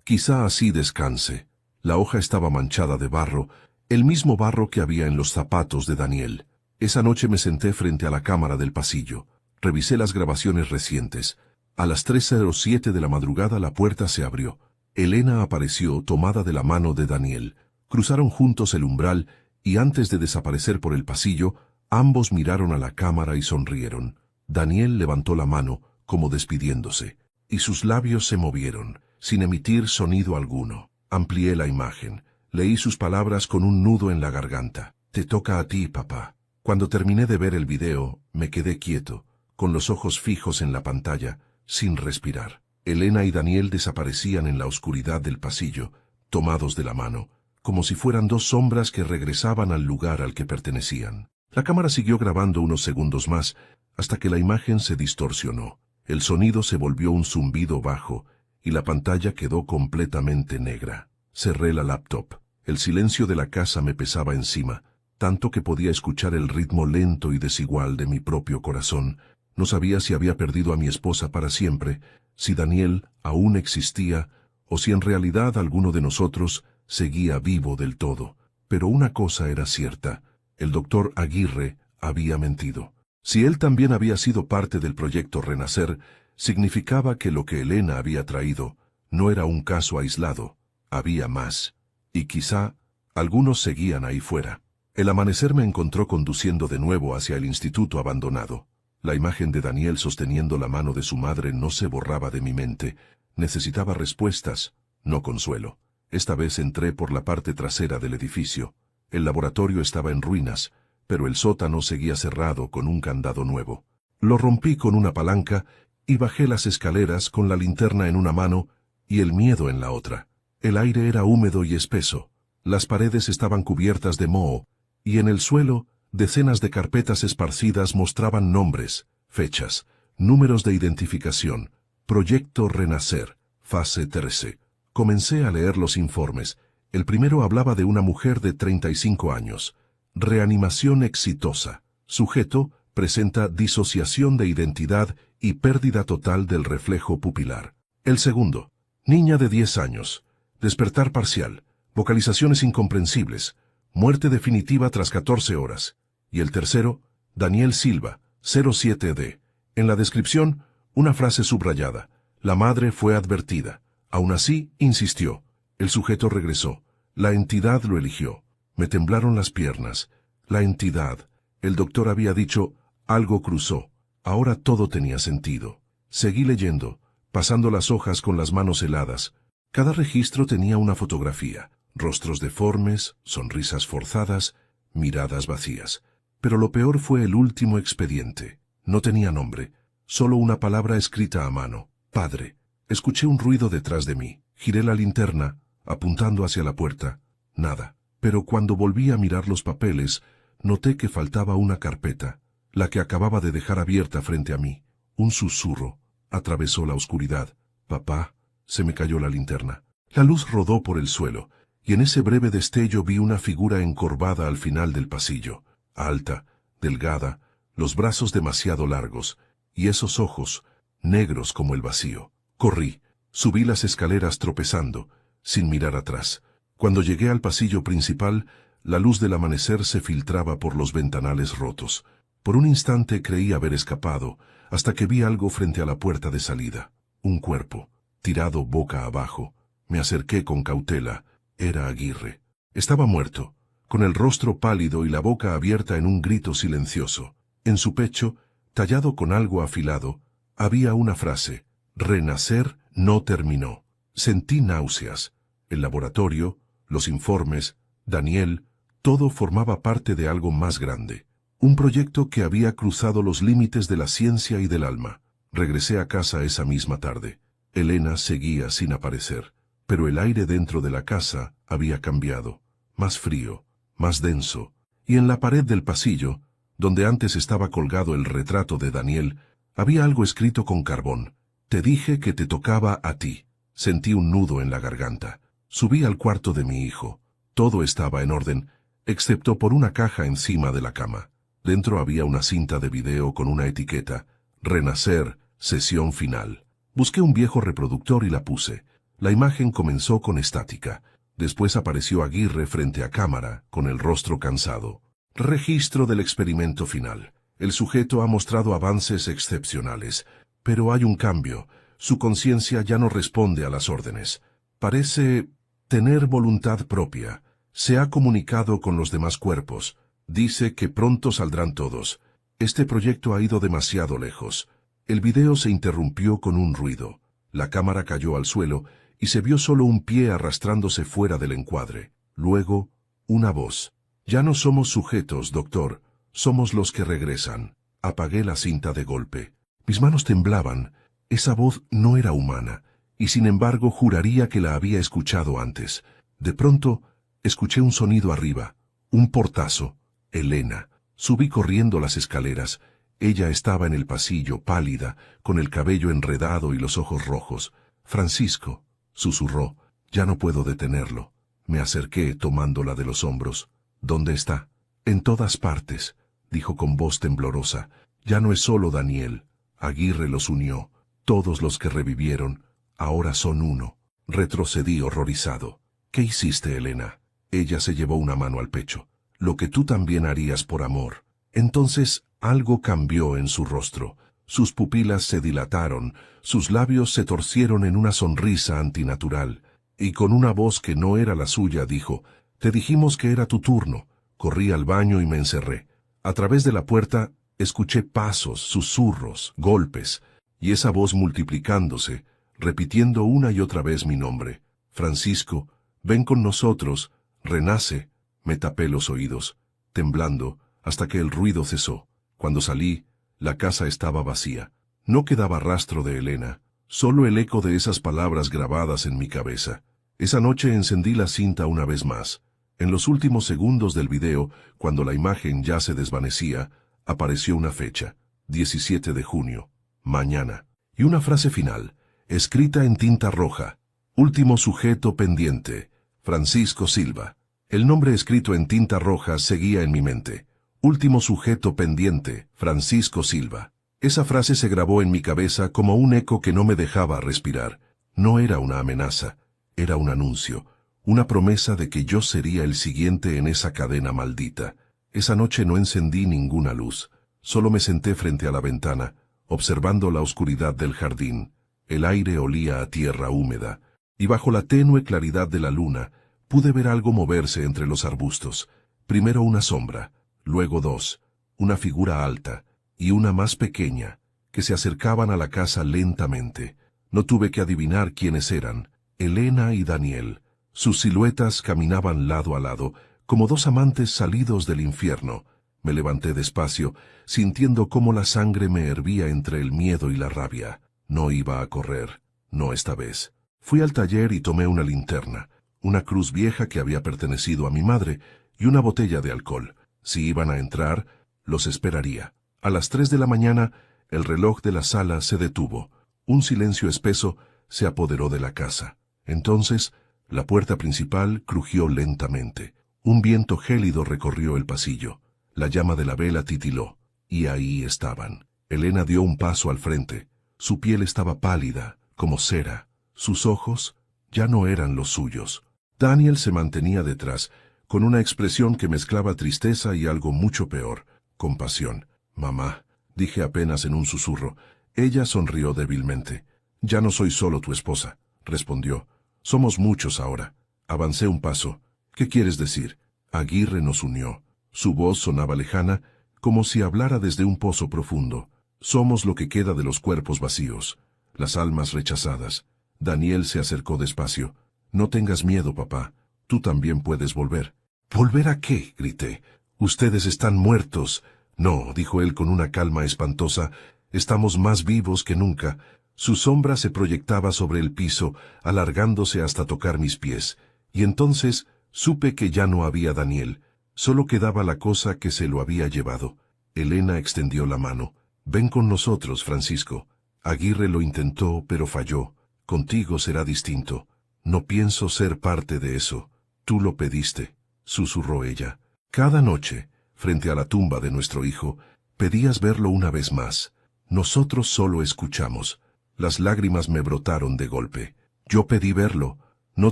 Quizá así descanse. La hoja estaba manchada de barro, el mismo barro que había en los zapatos de Daniel. Esa noche me senté frente a la cámara del pasillo. Revisé las grabaciones recientes. A las 3:07 de la madrugada la puerta se abrió. Elena apareció tomada de la mano de Daniel. Cruzaron juntos el umbral y antes de desaparecer por el pasillo, ambos miraron a la cámara y sonrieron. Daniel levantó la mano, como despidiéndose, y sus labios se movieron, sin emitir sonido alguno. Amplié la imagen. Leí sus palabras con un nudo en la garganta. Te toca a ti, papá. Cuando terminé de ver el video, me quedé quieto, con los ojos fijos en la pantalla, sin respirar. Elena y Daniel desaparecían en la oscuridad del pasillo, tomados de la mano, como si fueran dos sombras que regresaban al lugar al que pertenecían. La cámara siguió grabando unos segundos más, hasta que la imagen se distorsionó. El sonido se volvió un zumbido bajo, y la pantalla quedó completamente negra. Cerré la laptop. El silencio de la casa me pesaba encima, tanto que podía escuchar el ritmo lento y desigual de mi propio corazón. No sabía si había perdido a mi esposa para siempre, si Daniel aún existía, o si en realidad alguno de nosotros seguía vivo del todo. Pero una cosa era cierta, el doctor Aguirre había mentido. Si él también había sido parte del proyecto Renacer, significaba que lo que Elena había traído no era un caso aislado, había más. Y quizá algunos seguían ahí fuera. El amanecer me encontró conduciendo de nuevo hacia el instituto abandonado. La imagen de Daniel sosteniendo la mano de su madre no se borraba de mi mente. Necesitaba respuestas, no consuelo. Esta vez entré por la parte trasera del edificio. El laboratorio estaba en ruinas, pero el sótano seguía cerrado con un candado nuevo. Lo rompí con una palanca y bajé las escaleras con la linterna en una mano y el miedo en la otra. El aire era húmedo y espeso. Las paredes estaban cubiertas de moho, y en el suelo, decenas de carpetas esparcidas mostraban nombres, fechas, números de identificación, Proyecto Renacer, fase 13. Comencé a leer los informes. El primero hablaba de una mujer de 35 años. Reanimación exitosa. Sujeto presenta disociación de identidad y pérdida total del reflejo pupilar. El segundo, niña de 10 años. Despertar parcial. Vocalizaciones incomprensibles. Muerte definitiva tras 14 horas. Y el tercero, Daniel Silva, 07D. En la descripción, una frase subrayada. La madre fue advertida. Aún así, insistió. El sujeto regresó. La entidad lo eligió. Me temblaron las piernas. La entidad. El doctor había dicho, algo cruzó. Ahora todo tenía sentido. Seguí leyendo, pasando las hojas con las manos heladas. Cada registro tenía una fotografía. Rostros deformes, sonrisas forzadas, miradas vacías. Pero lo peor fue el último expediente. No tenía nombre, solo una palabra escrita a mano. Padre. Escuché un ruido detrás de mí. Giré la linterna, apuntando hacia la puerta. Nada. Pero cuando volví a mirar los papeles, noté que faltaba una carpeta, la que acababa de dejar abierta frente a mí. Un susurro atravesó la oscuridad. Papá. Se me cayó la linterna. La luz rodó por el suelo, y en ese breve destello vi una figura encorvada al final del pasillo. Alta, delgada, los brazos demasiado largos, y esos ojos, negros como el vacío. Corrí, subí las escaleras tropezando, sin mirar atrás. Cuando llegué al pasillo principal, la luz del amanecer se filtraba por los ventanales rotos. Por un instante creí haber escapado, hasta que vi algo frente a la puerta de salida. Un cuerpo, tirado boca abajo. Me acerqué con cautela. Era Aguirre. Estaba muerto, con el rostro pálido y la boca abierta en un grito silencioso. En su pecho, tallado con algo afilado, había una frase: Renacer no terminó. Sentí náuseas. El laboratorio, los informes, Daniel, todo formaba parte de algo más grande. Un proyecto que había cruzado los límites de la ciencia y del alma. Regresé a casa esa misma tarde. Elena seguía sin aparecer, pero el aire dentro de la casa había cambiado. Más frío, más denso, y en la pared del pasillo, donde antes estaba colgado el retrato de Daniel, había algo escrito con carbón. Te dije que te tocaba a ti. Sentí un nudo en la garganta. Subí al cuarto de mi hijo. Todo estaba en orden, excepto por una caja encima de la cama. Dentro había una cinta de video con una etiqueta: Renacer, sesión final. Busqué un viejo reproductor y la puse. La imagen comenzó con estática. Después apareció Aguirre frente a cámara, con el rostro cansado. Registro del experimento final. El sujeto ha mostrado avances excepcionales, pero hay un cambio. Su conciencia ya no responde a las órdenes. Parece tener voluntad propia. Se ha comunicado con los demás cuerpos. Dice que pronto saldrán todos. Este proyecto ha ido demasiado lejos. El video se interrumpió con un ruido. La cámara cayó al suelo y se vio solo un pie arrastrándose fuera del encuadre. Luego, una voz. Ya no somos sujetos, doctor. Somos los que regresan. Apagué la cinta de golpe. Mis manos temblaban. Esa voz no era humana, y sin embargo juraría que la había escuchado antes. De pronto, escuché un sonido arriba. Un portazo. Elena. Subí corriendo las escaleras. Ella estaba en el pasillo, pálida, con el cabello enredado y los ojos rojos. Francisco, susurró, ya no puedo detenerlo. Me acerqué tomándola de los hombros. ¿Dónde está? En todas partes, dijo con voz temblorosa. Ya no es solo Daniel. Aguirre los unió. Todos los que revivieron, ahora son uno. Retrocedí horrorizado. ¿Qué hiciste, Elena? Ella se llevó una mano al pecho. Lo que tú también harías por amor. Entonces algo cambió en su rostro. Sus pupilas se dilataron, sus labios se torcieron en una sonrisa antinatural, y con una voz que no era la suya dijo, «Te dijimos que era tu turno». Corrí al baño y me encerré. A través de la puerta escuché pasos, susurros, golpes, y esa voz multiplicándose, repitiendo una y otra vez mi nombre. «Francisco, ven con nosotros, renace». Me tapé los oídos, temblando, hasta que el ruido cesó. Cuando salí, la casa estaba vacía. No quedaba rastro de Elena, solo el eco de esas palabras grabadas en mi cabeza. Esa noche encendí la cinta una vez más. En los últimos segundos del video, cuando la imagen ya se desvanecía, apareció una fecha, 17 de junio, mañana, y una frase final, escrita en tinta roja. Último sujeto pendiente, Francisco Silva. El nombre escrito en tinta roja seguía en mi mente. Último sujeto pendiente, Francisco Silva. Esa frase se grabó en mi cabeza como un eco que no me dejaba respirar. No era una amenaza, era un anuncio, una promesa de que yo sería el siguiente en esa cadena maldita. Esa noche no encendí ninguna luz, solo me senté frente a la ventana, observando la oscuridad del jardín. El aire olía a tierra húmeda, y bajo la tenue claridad de la luna, pude ver algo moverse entre los arbustos. Primero una sombra, luego dos, una figura alta y una más pequeña, que se acercaban a la casa lentamente. No tuve que adivinar quiénes eran, Elena y Daniel. Sus siluetas caminaban lado a lado, como dos amantes salidos del infierno. Me levanté despacio, sintiendo cómo la sangre me hervía entre el miedo y la rabia. No iba a correr, no esta vez. Fui al taller y tomé una linterna, una cruz vieja que había pertenecido a mi madre y una botella de alcohol. Si iban a entrar, los esperaría. A las 3 de la mañana, el reloj de la sala se detuvo. Un silencio espeso se apoderó de la casa. Entonces, la puerta principal crujió lentamente. Un viento gélido recorrió el pasillo. La llama de la vela titiló. Y ahí estaban. Elena dio un paso al frente. Su piel estaba pálida, como cera. Sus ojos ya no eran los suyos. Daniel se mantenía detrás, con una expresión que mezclaba tristeza y algo mucho peor, compasión. «Mamá», dije apenas en un susurro. Ella sonrió débilmente. «Ya no soy solo tu esposa», respondió. «Somos muchos ahora». Avancé un paso. «¿Qué quieres decir?» Aguirre nos unió. Su voz sonaba lejana, como si hablara desde un pozo profundo. «Somos lo que queda de los cuerpos vacíos, las almas rechazadas». Daniel se acercó despacio. «No tengas miedo, papá. Tú también puedes volver». «¿Volver a qué?», grité. «Ustedes están muertos». «No», dijo él con una calma espantosa. «Estamos más vivos que nunca». Su sombra se proyectaba sobre el piso, alargándose hasta tocar mis pies. Y entonces supe que ya no había Daniel. Solo quedaba la cosa que se lo había llevado. Elena extendió la mano. «Ven con nosotros, Francisco». Aguirre lo intentó, pero falló. «Contigo será distinto. No pienso ser parte de eso. Tú lo pediste», susurró ella. «Cada noche, frente a la tumba de nuestro hijo, pedías verlo una vez más. Nosotros solo escuchamos. Las lágrimas me brotaron de golpe. Yo pedí verlo, no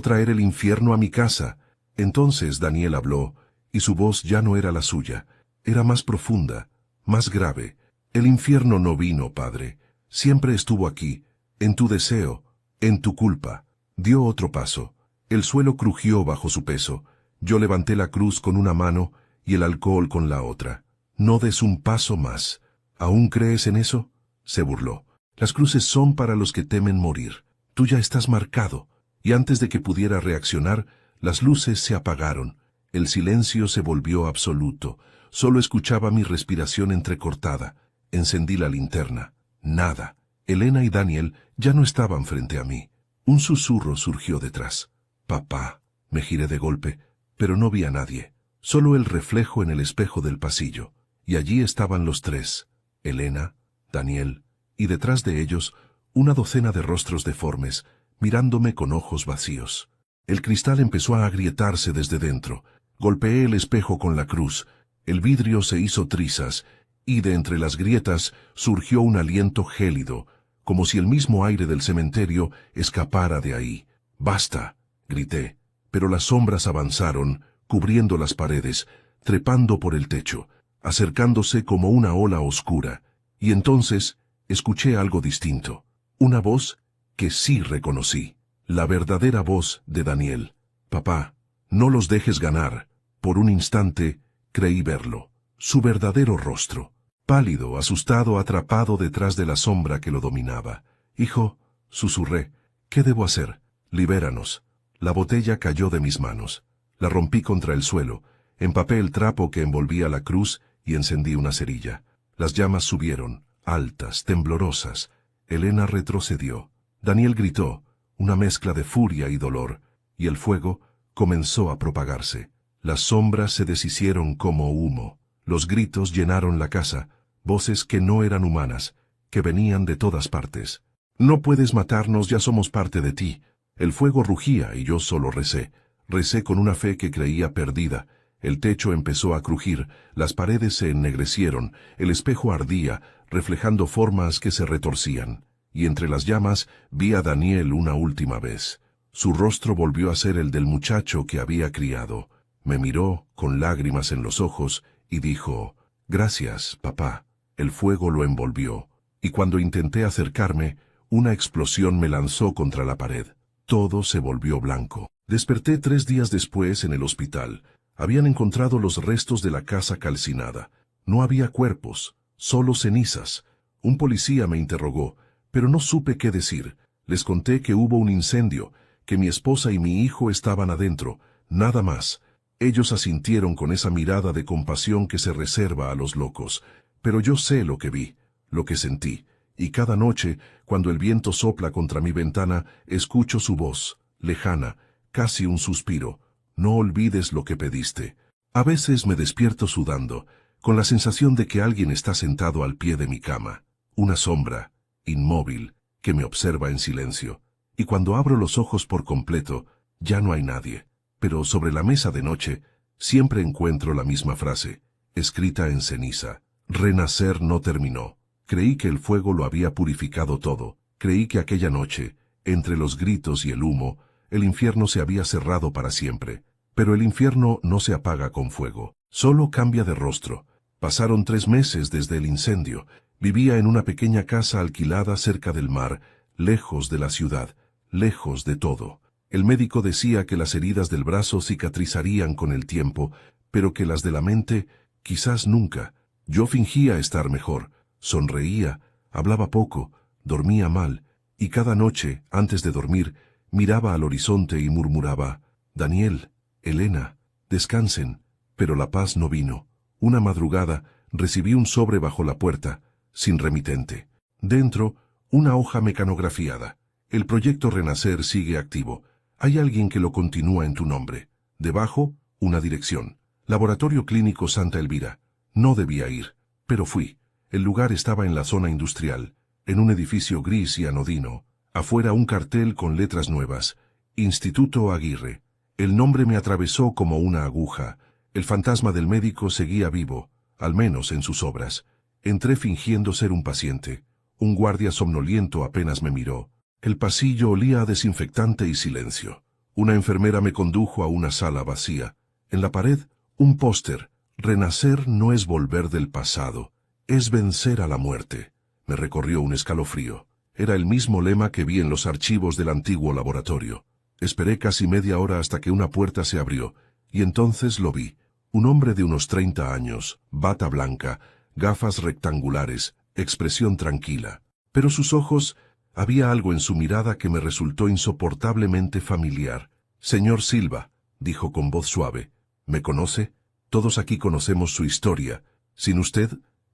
traer el infierno a mi casa. Entonces Daniel habló, y su voz ya no era la suya. Era más profunda, más grave. El infierno no vino, padre. Siempre estuvo aquí, en tu deseo, en tu culpa. Dio otro paso. El suelo crujió bajo su peso. Yo levanté la cruz con una mano y el alcohol con la otra. No des un paso más. ¿Aún crees en eso? Se burló. Las cruces son para los que temen morir. Tú ya estás marcado. Y antes de que pudiera reaccionar, las luces se apagaron. El silencio se volvió absoluto. Solo escuchaba mi respiración entrecortada. Encendí la linterna. Nada. Elena y Daniel ya no estaban frente a mí. Un susurro surgió detrás. Papá. Me giré de golpe, pero no vi a nadie. Solo el reflejo en el espejo del pasillo. Y allí estaban los tres. Elena, Daniel, y detrás de ellos, una docena de rostros deformes, mirándome con ojos vacíos. El cristal empezó a agrietarse desde dentro. Golpeé el espejo con la cruz. El vidrio se hizo trizas, y de entre las grietas surgió un aliento gélido, como si el mismo aire del cementerio escapara de ahí. ¡Basta!, grité, pero las sombras avanzaron, cubriendo las paredes, trepando por el techo, acercándose como una ola oscura, y entonces escuché algo distinto. Una voz que sí reconocí, la verdadera voz de Daniel. Papá, no los dejes ganar. Por un instante creí verlo, su verdadero rostro, pálido, asustado, atrapado detrás de la sombra que lo dominaba. Hijo, susurré, ¿qué debo hacer? Libéranos. La botella cayó de mis manos. La rompí contra el suelo, empapé el trapo que envolvía la cruz y encendí una cerilla. Las llamas subieron, altas, temblorosas. Elena retrocedió. Daniel gritó, una mezcla de furia y dolor, y el fuego comenzó a propagarse. Las sombras se deshicieron como humo. Los gritos llenaron la casa, voces que no eran humanas, que venían de todas partes. No puedes matarnos, ya somos parte de ti. El fuego rugía y yo solo recé. Recé con una fe que creía perdida. El techo empezó a crujir, las paredes se ennegrecieron, el espejo ardía, reflejando formas que se retorcían. Y entre las llamas vi a Daniel una última vez. Su rostro volvió a ser el del muchacho que había criado. Me miró, con lágrimas en los ojos, y dijo, «Gracias, papá». El fuego lo envolvió, y cuando intenté acercarme, una explosión me lanzó contra la pared. Todo se volvió blanco. Desperté 3 días después en el hospital. Habían encontrado los restos de la casa calcinada. No había cuerpos, solo cenizas. Un policía me interrogó, pero no supe qué decir. Les conté que hubo un incendio, que mi esposa y mi hijo estaban adentro, nada más. Ellos asintieron con esa mirada de compasión que se reserva a los locos. Pero yo sé lo que vi, lo que sentí, y cada noche, cuando el viento sopla contra mi ventana, escucho su voz, lejana, casi un suspiro. No olvides lo que pediste. A veces me despierto sudando, con la sensación de que alguien está sentado al pie de mi cama, una sombra, inmóvil, que me observa en silencio. Y cuando abro los ojos por completo, ya no hay nadie. Pero sobre la mesa de noche, siempre encuentro la misma frase, escrita en ceniza. Renacer no terminó. Creí que el fuego lo había purificado todo. Creí que aquella noche, entre los gritos y el humo, el infierno se había cerrado para siempre. Pero el infierno no se apaga con fuego, solo cambia de rostro. Pasaron 3 meses desde el incendio. Vivía en una pequeña casa alquilada cerca del mar, lejos de la ciudad, lejos de todo. El médico decía que las heridas del brazo cicatrizarían con el tiempo, pero que las de la mente, quizás nunca. Yo fingía estar mejor, sonreía, hablaba poco, dormía mal, y cada noche, antes de dormir, miraba al horizonte y murmuraba, «Daniel, Elena, descansen». Pero la paz no vino. Una madrugada, recibí un sobre bajo la puerta, sin remitente. Dentro, una hoja mecanografiada. El proyecto Renacer sigue activo. Hay alguien que lo continúa en tu nombre. Debajo, una dirección. Laboratorio Clínico Santa Elvira. No debía ir, pero fui. El lugar estaba en la zona industrial, en un edificio gris y anodino. Afuera un cartel con letras nuevas. Instituto Aguirre. El nombre me atravesó como una aguja. El fantasma del médico seguía vivo, al menos en sus obras. Entré fingiendo ser un paciente. Un guardia somnoliento apenas me miró. El pasillo olía a desinfectante y silencio. Una enfermera me condujo a una sala vacía. En la pared, un póster. Renacer no es volver del pasado, es vencer a la muerte. Me recorrió un escalofrío. Era el mismo lema que vi en los archivos del antiguo laboratorio. Esperé casi media hora hasta que una puerta se abrió, y entonces lo vi. Un hombre de unos 30 años, bata blanca, gafas rectangulares, expresión tranquila. Pero sus ojos, había algo en su mirada que me resultó insoportablemente familiar. «Señor Silva», dijo con voz suave, «¿me conoce? Todos aquí conocemos su historia. Sin usted,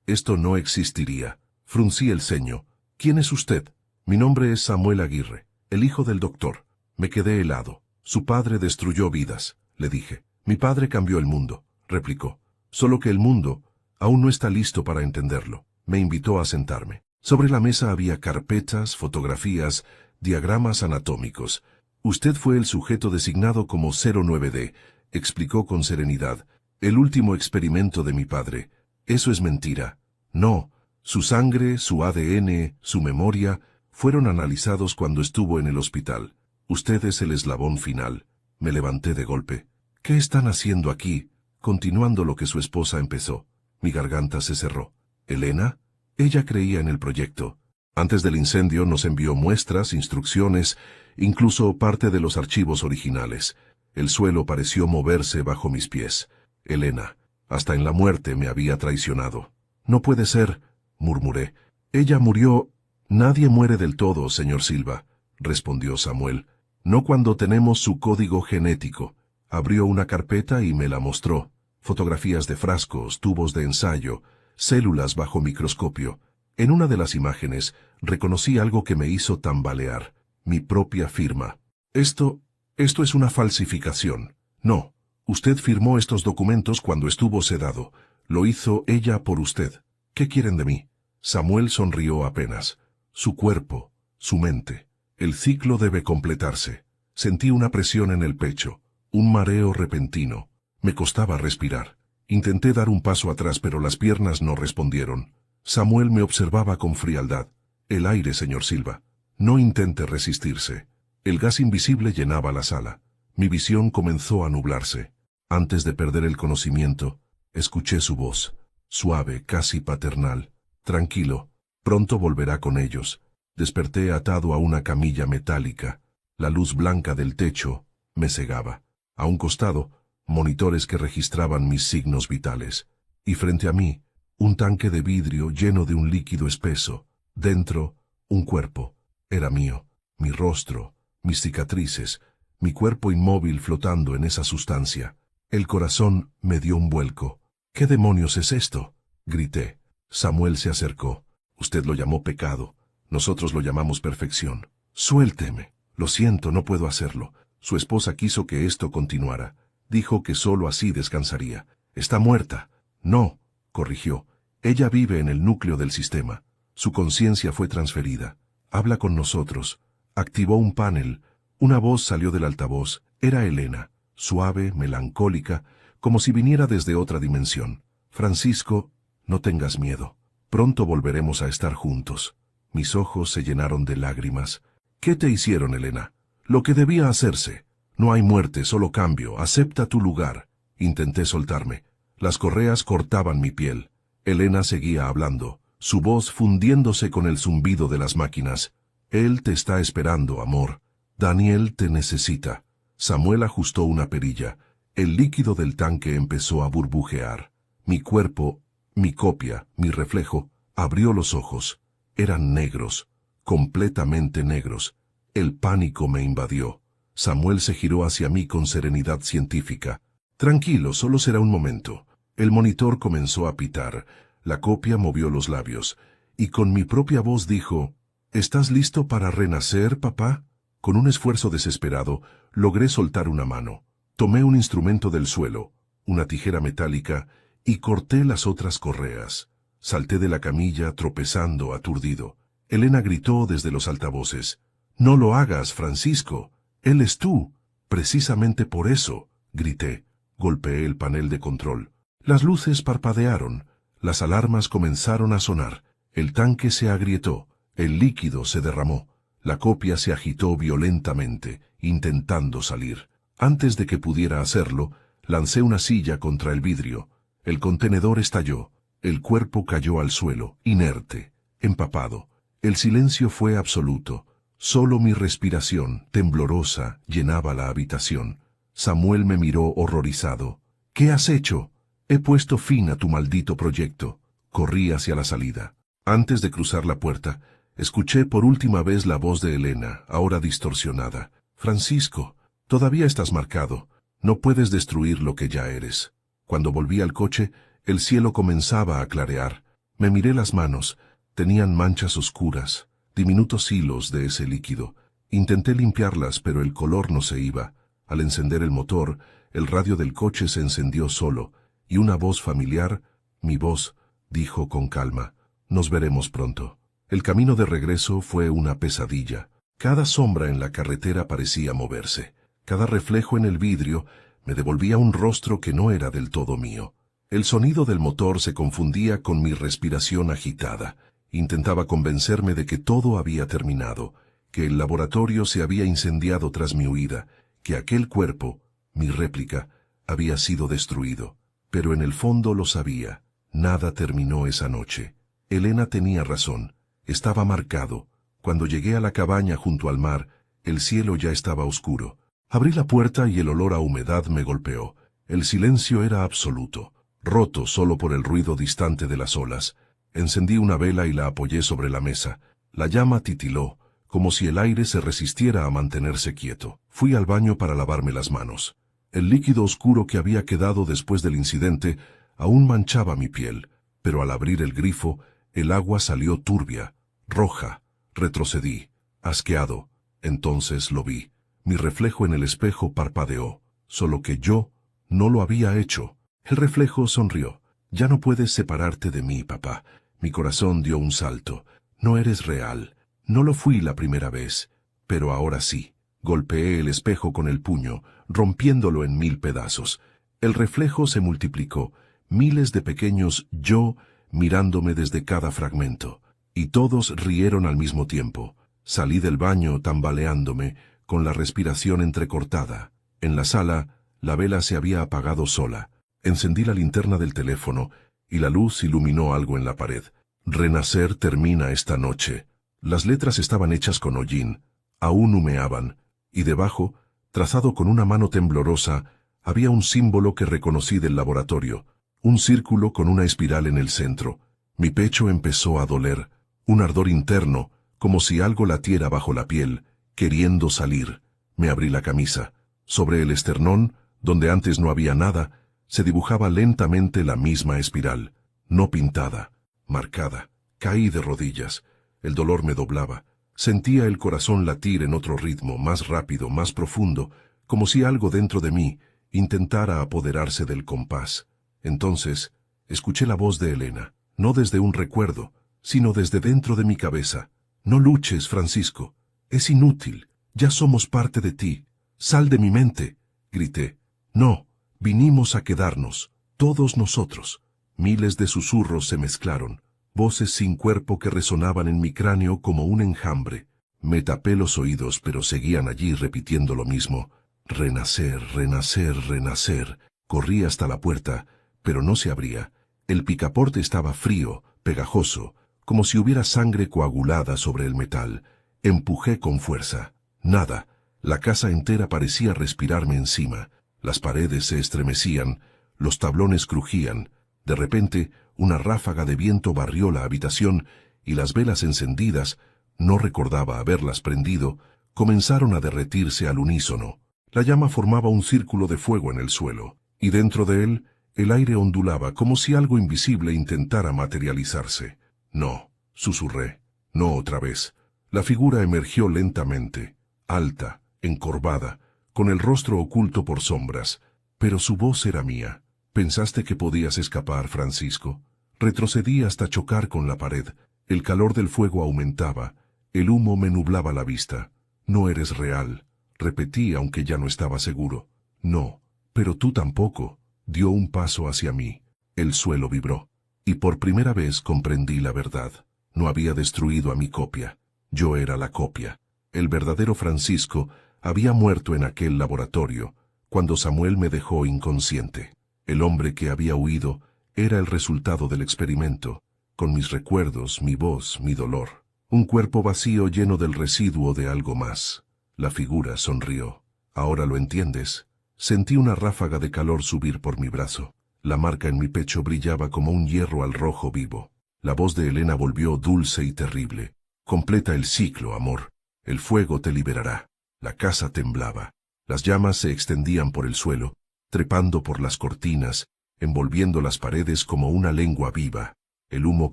esto no existiría». Fruncí el ceño. «¿Quién es usted?» «Mi nombre es Samuel Aguirre, el hijo del doctor». Me quedé helado. «Su padre destruyó vidas», le dije. «Mi padre cambió el mundo», replicó. «Solo que el mundo aún no está listo para entenderlo». Me invitó a sentarme. Sobre la mesa había carpetas, fotografías, diagramas anatómicos. «Usted fue el sujeto designado como 09D», explicó con serenidad. «El último experimento de mi padre. Eso es mentira. No, su sangre, su ADN, su memoria, fueron analizados cuando estuvo en el hospital. Usted es el eslabón final». Me levanté de golpe. «¿Qué están haciendo aquí?», continuando lo que su esposa empezó. Mi garganta se cerró. «¿Elena?». Ella creía en el proyecto. Antes del incendio nos envió muestras, instrucciones, incluso parte de los archivos originales. El suelo pareció moverse bajo mis pies. «Elena, hasta en la muerte me había traicionado». «No puede ser», murmuré. «Ella murió». «Nadie muere del todo, señor Silva», respondió Samuel. «No cuando tenemos su código genético». Abrió una carpeta y me la mostró. Fotografías de frascos, tubos de ensayo, células bajo microscopio. En una de las imágenes reconocí algo que me hizo tambalear. Mi propia firma. Esto es una falsificación». «No. Usted firmó estos documentos cuando estuvo sedado. Lo hizo ella por usted. ¿Qué quieren de mí?». Samuel sonrió apenas. «Su cuerpo, su mente. El ciclo debe completarse». Sentí una presión en el pecho, un mareo repentino. Me costaba respirar. Intenté dar un paso atrás, pero las piernas no respondieron. Samuel me observaba con frialdad. «El aire, señor Silva. No intente resistirse». El gas invisible llenaba la sala. Mi visión comenzó a nublarse. Antes de perder el conocimiento, escuché su voz, suave, casi paternal. «Tranquilo, pronto volverá con ellos». Desperté atado a una camilla metálica. La luz blanca del techo me cegaba. A un costado, monitores que registraban mis signos vitales. Y frente a mí, un tanque de vidrio lleno de un líquido espeso. Dentro, un cuerpo. Era mío, mi rostro, mis cicatrices, mi cuerpo inmóvil flotando en esa sustancia. El corazón me dio un vuelco. «¿Qué demonios es esto?», grité. Samuel se acercó. «Usted lo llamó pecado. Nosotros lo llamamos perfección». «Suélteme». «Lo siento, no puedo hacerlo. Su esposa quiso que esto continuara. Dijo que solo así descansaría». «Está muerta». «No», corrigió. «Ella vive en el núcleo del sistema. Su conciencia fue transferida. Habla con nosotros». Activó un panel. Una voz salió del altavoz. Era Elena, suave, melancólica, como si viniera desde otra dimensión. «Francisco, no tengas miedo. Pronto volveremos a estar juntos». Mis ojos se llenaron de lágrimas. «¿Qué te hicieron, Elena?». «Lo que debía hacerse. No hay muerte, solo cambio. Acepta tu lugar». Intenté soltarme. Las correas cortaban mi piel. Elena seguía hablando, su voz fundiéndose con el zumbido de las máquinas. «Él te está esperando, amor. Daniel te necesita». Samuel ajustó una perilla. El líquido del tanque empezó a burbujear. Mi cuerpo, mi copia, mi reflejo, abrió los ojos. Eran negros, completamente negros. El pánico me invadió. Samuel se giró hacia mí con serenidad científica. «Tranquilo, solo será un momento». El monitor comenzó a pitar. La copia movió los labios. Y con mi propia voz dijo: «¿Estás listo para renacer, papá?». Con un esfuerzo desesperado, logré soltar una mano. Tomé un instrumento del suelo, una tijera metálica, y corté las otras correas. Salté de la camilla, tropezando, aturdido. Elena gritó desde los altavoces: «No lo hagas, Francisco. Él es tú». «Precisamente por eso», grité. Golpeé el panel de control. Las luces parpadearon. Las alarmas comenzaron a sonar. El tanque se agrietó. El líquido se derramó. La copia se agitó violentamente, intentando salir. Antes de que pudiera hacerlo, lancé una silla contra el vidrio. El contenedor estalló. El cuerpo cayó al suelo, inerte, empapado. El silencio fue absoluto. Solo mi respiración, temblorosa, llenaba la habitación. Samuel me miró horrorizado. ¿Qué has hecho? He puesto fin a tu maldito proyecto. Corrí hacia la salida. Antes de cruzar la puerta, escuché por última vez la voz de Elena, ahora distorsionada. Francisco, todavía estás marcado. No puedes destruir lo que ya eres. Cuando volví al coche, el cielo comenzaba a clarear. Me miré las manos. Tenían manchas oscuras, diminutos hilos de ese líquido. Intenté limpiarlas, pero el color no se iba. Al encender el motor, el radio del coche se encendió solo, y una voz familiar, mi voz, dijo con calma, «Nos veremos pronto». El camino de regreso fue una pesadilla. Cada sombra en la carretera parecía moverse. Cada reflejo en el vidrio me devolvía un rostro que no era del todo mío. El sonido del motor se confundía con mi respiración agitada. Intentaba convencerme de que todo había terminado, que el laboratorio se había incendiado tras mi huida, que aquel cuerpo, mi réplica, había sido destruido. Pero en el fondo lo sabía. Nada terminó esa noche. Elena tenía razón. Estaba marcado. Cuando llegué a la cabaña junto al mar, el cielo ya estaba oscuro. Abrí la puerta y el olor a humedad me golpeó. El silencio era absoluto, roto solo por el ruido distante de las olas. Encendí una vela y la apoyé sobre la mesa. La llama titiló, como si el aire se resistiera a mantenerse quieto. Fui al baño para lavarme las manos. El líquido oscuro que había quedado después del incidente aún manchaba mi piel, pero al abrir el grifo, el agua salió turbia, roja. Retrocedí, asqueado. Entonces lo vi. Mi reflejo en el espejo parpadeó, solo que yo no lo había hecho. El reflejo sonrió. «Ya no puedes separarte de mí, papá». Mi corazón dio un salto. «No eres real. No lo fui la primera vez, pero ahora sí». Golpeé el espejo con el puño, rompiéndolo en 1000 pedazos. El reflejo se multiplicó, miles de pequeños yo mirándome desde cada fragmento. Y todos rieron al mismo tiempo. Salí del baño tambaleándome, con la respiración entrecortada. En la sala, la vela se había apagado sola. Encendí la linterna del teléfono, y la luz iluminó algo en la pared. «Renacer termina esta noche». Las letras estaban hechas con hollín, aún humeaban, y debajo, trazado con una mano temblorosa, había un símbolo que reconocí del laboratorio, un círculo con una espiral en el centro. Mi pecho empezó a doler, un ardor interno, como si algo latiera bajo la piel, queriendo salir. Me abrí la camisa. Sobre el esternón, donde antes no había nada, se dibujaba lentamente la misma espiral, no pintada, marcada. Caí de rodillas. El dolor me doblaba. Sentía el corazón latir en otro ritmo, más rápido, más profundo, como si algo dentro de mí intentara apoderarse del compás. Entonces, escuché la voz de Elena, no desde un recuerdo, sino desde dentro de mi cabeza. «No luches, Francisco. Es inútil. Ya somos parte de ti. Sal de mi mente», grité. «No, vinimos a quedarnos, todos nosotros». Miles de susurros se mezclaron, voces sin cuerpo que resonaban en mi cráneo como un enjambre. Me tapé los oídos, pero seguían allí repitiendo lo mismo. «Renacer, renacer, renacer». Corrí hasta la puerta, pero no se abría. El picaporte estaba frío, pegajoso, como si hubiera sangre coagulada sobre el metal. Empujé con fuerza. Nada. La casa entera parecía respirarme encima. Las paredes se estremecían, los tablones crujían. De repente, una ráfaga de viento barrió la habitación y las velas encendidas, no recordaba haberlas prendido, comenzaron a derretirse al unísono. La llama formaba un círculo de fuego en el suelo, y dentro de él, el aire ondulaba como si algo invisible intentara materializarse. «No», susurré. «No otra vez». La figura emergió lentamente, alta, encorvada, con el rostro oculto por sombras, pero su voz era mía. «¿Pensaste que podías escapar, Francisco?» Retrocedí hasta chocar con la pared. El calor del fuego aumentaba. El humo me nublaba la vista. «No eres real», repetí aunque ya no estaba seguro. «No, pero tú tampoco». Dio un paso hacia mí. El suelo vibró. Y por primera vez comprendí la verdad. No había destruido a mi copia. Yo era la copia. El verdadero Francisco había muerto en aquel laboratorio, cuando Samuel me dejó inconsciente. El hombre que había huido era el resultado del experimento, con mis recuerdos, mi voz, mi dolor. Un cuerpo vacío lleno del residuo de algo más. La figura sonrió. ¿Ahora lo entiendes? Sentí una ráfaga de calor subir por mi brazo. La marca en mi pecho brillaba como un hierro al rojo vivo. La voz de Elena volvió dulce y terrible. Completa el ciclo, amor. El fuego te liberará. La casa temblaba. Las llamas se extendían por el suelo, trepando por las cortinas, envolviendo las paredes como una lengua viva. El humo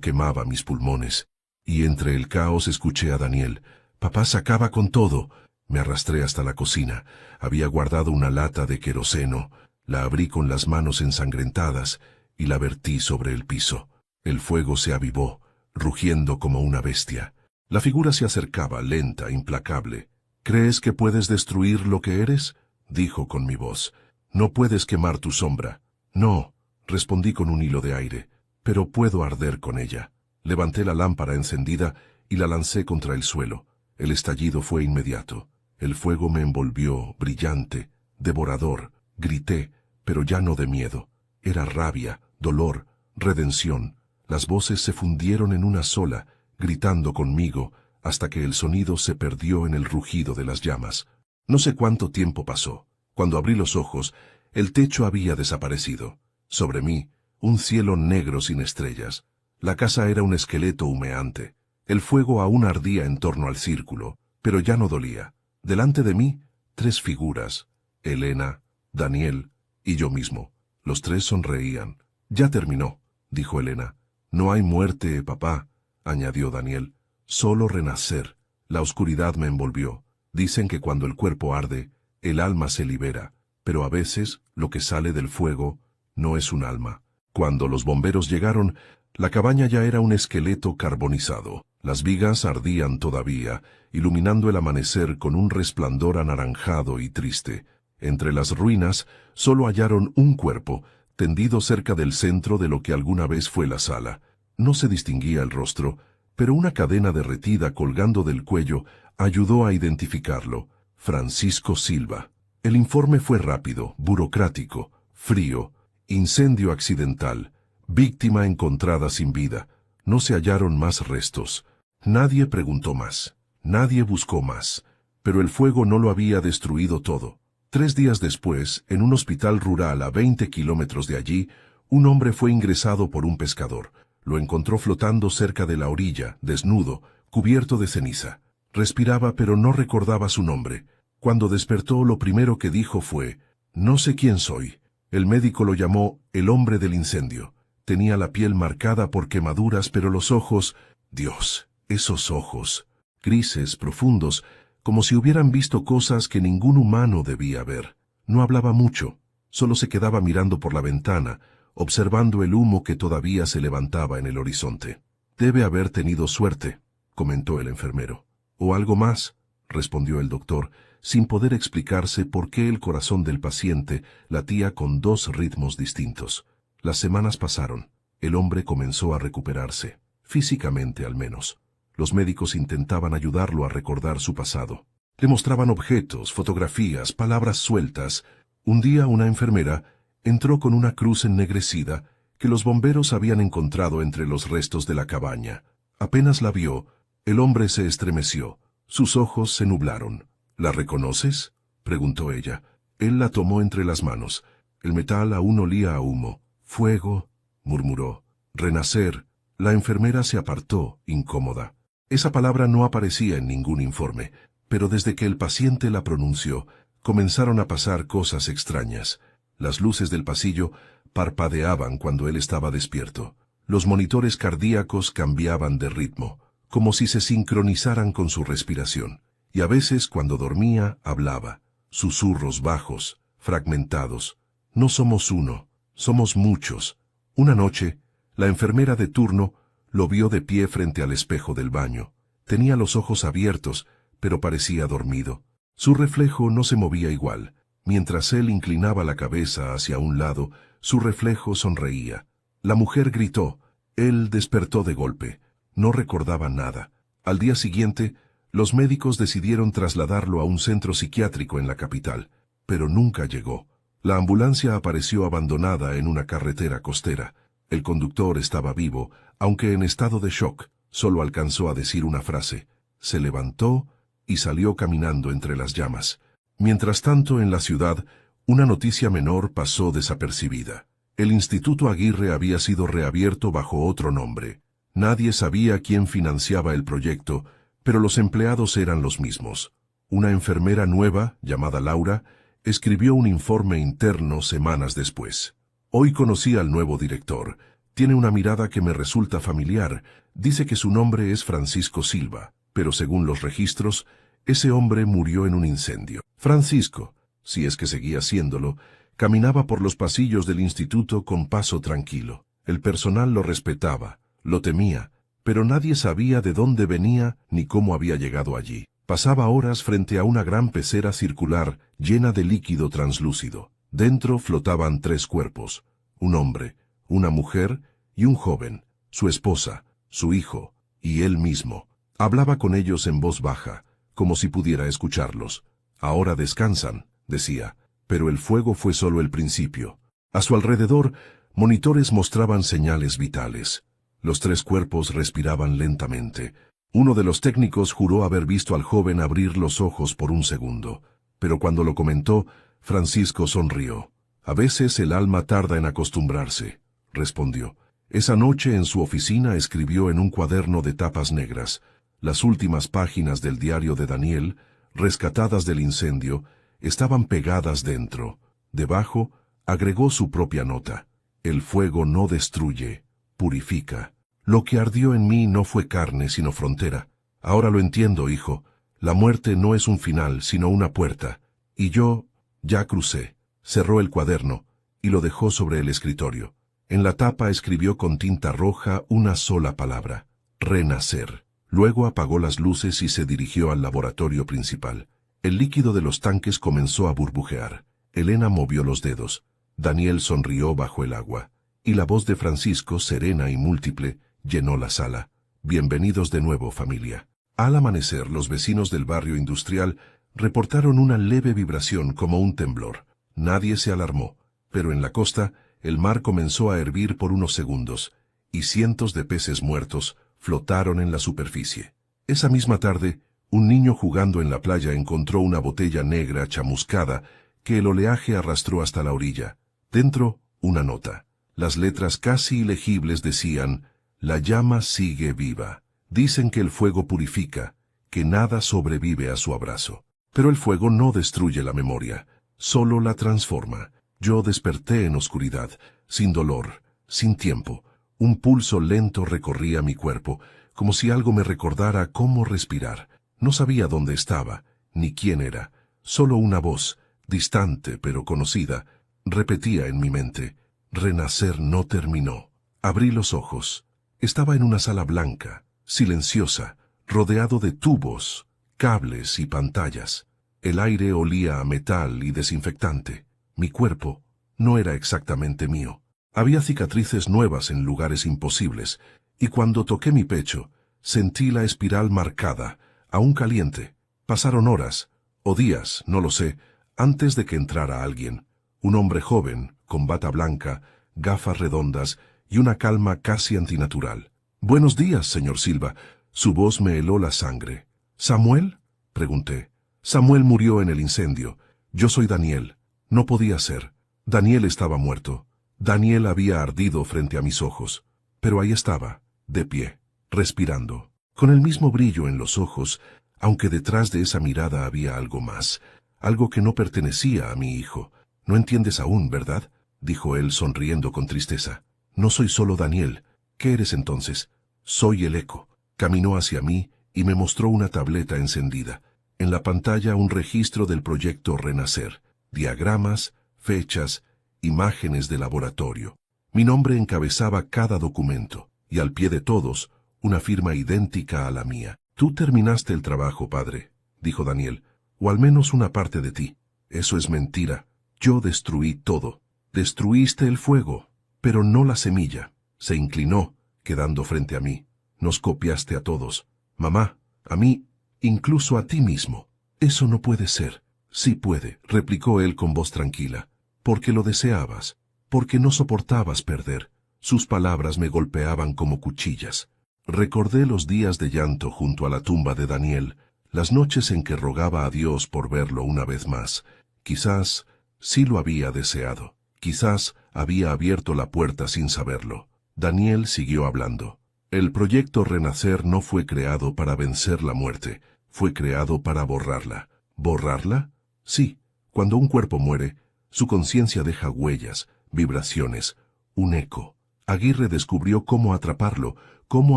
quemaba mis pulmones. Y entre el caos escuché a Daniel. Papá se acaba con todo. Me arrastré hasta la cocina. Había guardado una lata de queroseno. La abrí con las manos ensangrentadas y la vertí sobre el piso. El fuego se avivó, rugiendo como una bestia. La figura se acercaba, lenta, implacable. ¿Crees que puedes destruir lo que eres? Dijo con mi voz. No puedes quemar tu sombra. No, respondí con un hilo de aire, pero puedo arder con ella. Levanté la lámpara encendida y la lancé contra el suelo. El estallido fue inmediato. El fuego me envolvió, brillante, devorador. Grité, pero ya no de miedo. Era rabia, dolor, redención. Las voces se fundieron en una sola, gritando conmigo, hasta que el sonido se perdió en el rugido de las llamas. No sé cuánto tiempo pasó. Cuando abrí los ojos, el techo había desaparecido. Sobre mí, un cielo negro sin estrellas. La casa era un esqueleto humeante. El fuego aún ardía en torno al círculo, pero ya no dolía. Delante de mí, 3 figuras. Elena, Daniel y yo mismo. Los 3 sonreían. Ya terminó, dijo Elena. No hay muerte, papá, añadió Daniel. Solo renacer. La oscuridad me envolvió. Dicen que cuando el cuerpo arde, el alma se libera, pero a veces lo que sale del fuego no es un alma. Cuando los bomberos llegaron, la cabaña ya era un esqueleto carbonizado. Las vigas ardían todavía, iluminando el amanecer con un resplandor anaranjado y triste. Entre las ruinas solo hallaron un cuerpo, tendido cerca del centro de lo que alguna vez fue la sala. No se distinguía el rostro, pero una cadena derretida colgando del cuello ayudó a identificarlo. Francisco Silva. El informe fue rápido, burocrático, frío. Incendio accidental. Víctima encontrada sin vida. No se hallaron más restos. Nadie preguntó más. Nadie buscó más. Pero el fuego no lo había destruido todo. 3 días después, en un hospital rural a 20 kilómetros de allí, un hombre fue ingresado por un pescador. Lo encontró flotando cerca de la orilla, desnudo, cubierto de ceniza. Respiraba pero no recordaba su nombre. Cuando despertó, lo primero que dijo fue, «No sé quién soy». El médico lo llamó el hombre del incendio. Tenía la piel marcada por quemaduras, pero los ojos... Dios, esos ojos, grises, profundos, como si hubieran visto cosas que ningún humano debía ver. No hablaba mucho, solo se quedaba mirando por la ventana, observando el humo que todavía se levantaba en el horizonte. «Debe haber tenido suerte», comentó el enfermero. «O algo más», respondió el doctor, sin poder explicarse por qué el corazón del paciente latía con 2 ritmos distintos. Las semanas pasaron. El hombre comenzó a recuperarse, físicamente al menos. Los médicos intentaban ayudarlo a recordar su pasado. Le mostraban objetos, fotografías, palabras sueltas. Un día una enfermera entró con una cruz ennegrecida que los bomberos habían encontrado entre los restos de la cabaña. Apenas la vio, el hombre se estremeció. Sus ojos se nublaron. «¿La reconoces?», preguntó ella. Él la tomó entre las manos. El metal aún olía a humo. «Fuego», murmuró. «Renacer». La enfermera se apartó, incómoda. Esa palabra no aparecía en ningún informe, pero desde que el paciente la pronunció, comenzaron a pasar cosas extrañas. Las luces del pasillo parpadeaban cuando él estaba despierto. Los monitores cardíacos cambiaban de ritmo, como si se sincronizaran con su respiración. Y a veces, cuando dormía, hablaba. Susurros bajos, fragmentados. «No somos uno, somos muchos». Una noche, la enfermera de turno lo vio de pie frente al espejo del baño. Tenía los ojos abiertos, pero parecía dormido. Su reflejo no se movía igual. Mientras él inclinaba la cabeza hacia un lado, su reflejo sonreía. La mujer gritó. Él despertó de golpe. No recordaba nada. Al día siguiente, los médicos decidieron trasladarlo a un centro psiquiátrico en la capital, pero nunca llegó. La ambulancia apareció abandonada en una carretera costera. El conductor estaba vivo, aunque en estado de shock. Solo alcanzó a decir una frase. Se levantó y salió caminando entre las llamas. Mientras tanto, en la ciudad, una noticia menor pasó desapercibida. El Instituto Aguirre había sido reabierto bajo otro nombre. Nadie sabía quién financiaba el proyecto, pero los empleados eran los mismos. Una enfermera nueva, llamada Laura, escribió un informe interno semanas después. Hoy conocí al nuevo director. Tiene una mirada que me resulta familiar. Dice que su nombre es Francisco Silva, pero según los registros, ese hombre murió en un incendio. Francisco, si es que seguía haciéndolo, caminaba por los pasillos del instituto con paso tranquilo. El personal lo respetaba, lo temía, pero nadie sabía de dónde venía ni cómo había llegado allí. Pasaba horas frente a una gran pecera circular llena de líquido translúcido. Dentro flotaban 3 cuerpos: un hombre, una mujer y un joven, su esposa, su hijo y él mismo. Hablaba con ellos en voz baja, como si pudiera escucharlos. Ahora descansan, decía, pero el fuego fue solo el principio. A su alrededor, monitores mostraban señales vitales. Los 3 cuerpos respiraban lentamente. Uno de los técnicos juró haber visto al joven abrir los ojos por un segundo, pero cuando lo comentó, Francisco sonrió. A veces el alma tarda en acostumbrarse, respondió. Esa noche en su oficina escribió en un cuaderno de tapas negras. Las últimas páginas del diario de Daniel, rescatadas del incendio, estaban pegadas dentro. Debajo, agregó su propia nota. El fuego no destruye, purifica. Lo que ardió en mí no fue carne, sino frontera. Ahora lo entiendo, hijo. La muerte no es un final, sino una puerta. Y yo ya crucé. Cerró el cuaderno y lo dejó sobre el escritorio. En la tapa escribió con tinta roja una sola palabra: renacer. Luego apagó las luces y se dirigió al laboratorio principal. El líquido de los tanques comenzó a burbujear. Elena movió los dedos. Daniel sonrió bajo el agua. Y la voz de Francisco, serena y múltiple, llenó la sala. Bienvenidos de nuevo, familia. Al amanecer, los vecinos del barrio industrial reportaron una leve vibración como un temblor. Nadie se alarmó, pero en la costa, el mar comenzó a hervir por unos segundos, y cientos de peces muertos flotaron en la superficie. Esa misma tarde, un niño jugando en la playa encontró una botella negra chamuscada que el oleaje arrastró hasta la orilla. Dentro, una nota. Las letras casi ilegibles decían: la llama sigue viva. Dicen que el fuego purifica, que nada sobrevive a su abrazo. Pero el fuego no destruye la memoria, solo la transforma. Yo desperté en oscuridad, sin dolor, sin tiempo. Un pulso lento recorría mi cuerpo, como si algo me recordara cómo respirar. No sabía dónde estaba, ni quién era. Solo una voz, distante pero conocida, repetía en mi mente: renacer no terminó. Abrí los ojos. Estaba en una sala blanca, silenciosa, rodeado de tubos, cables y pantallas. El aire olía a metal y desinfectante. Mi cuerpo no era exactamente mío. Había cicatrices nuevas en lugares imposibles, y cuando toqué mi pecho, sentí la espiral marcada, aún caliente. Pasaron horas, o días, no lo sé, antes de que entrara alguien. Un hombre joven, con bata blanca, gafas redondas y una calma casi antinatural. «Buenos días, señor Silva». Su voz me heló la sangre. «¿Samuel?», pregunté. «Samuel murió en el incendio. Yo soy Daniel». No podía ser. Daniel estaba muerto. Daniel había ardido frente a mis ojos. Pero ahí estaba, de pie, respirando, con el mismo brillo en los ojos, aunque detrás de esa mirada había algo más, algo que no pertenecía a mi hijo. «No entiendes aún, ¿verdad?», dijo él sonriendo con tristeza. «No soy solo Daniel. ¿Qué eres entonces?». «Soy el eco». Caminó hacia mí y me mostró una tableta encendida. En la pantalla un registro del proyecto Renacer. Diagramas, fechas, imágenes de laboratorio. Mi nombre encabezaba cada documento, y al pie de todos, una firma idéntica a la mía. «Tú terminaste el trabajo, padre», dijo Daniel, «o al menos una parte de ti». «Eso es mentira. Yo destruí todo». «Destruiste el fuego, pero no la semilla». Se inclinó, quedando frente a mí. Nos copiaste a todos. Mamá, a mí, incluso a ti mismo. Eso no puede ser. Sí puede, replicó él con voz tranquila. Porque lo deseabas. Porque no soportabas perder. Sus palabras me golpeaban como cuchillas. Recordé los días de llanto junto a la tumba de Daniel, las noches en que rogaba a Dios por verlo una vez más. Quizás sí lo había deseado. Quizás había abierto la puerta sin saberlo. Daniel siguió hablando. El proyecto Renacer no fue creado para vencer la muerte, fue creado para borrarla. ¿Borrarla? Sí. Cuando un cuerpo muere, su conciencia deja huellas, vibraciones, un eco. Aguirre descubrió cómo atraparlo, cómo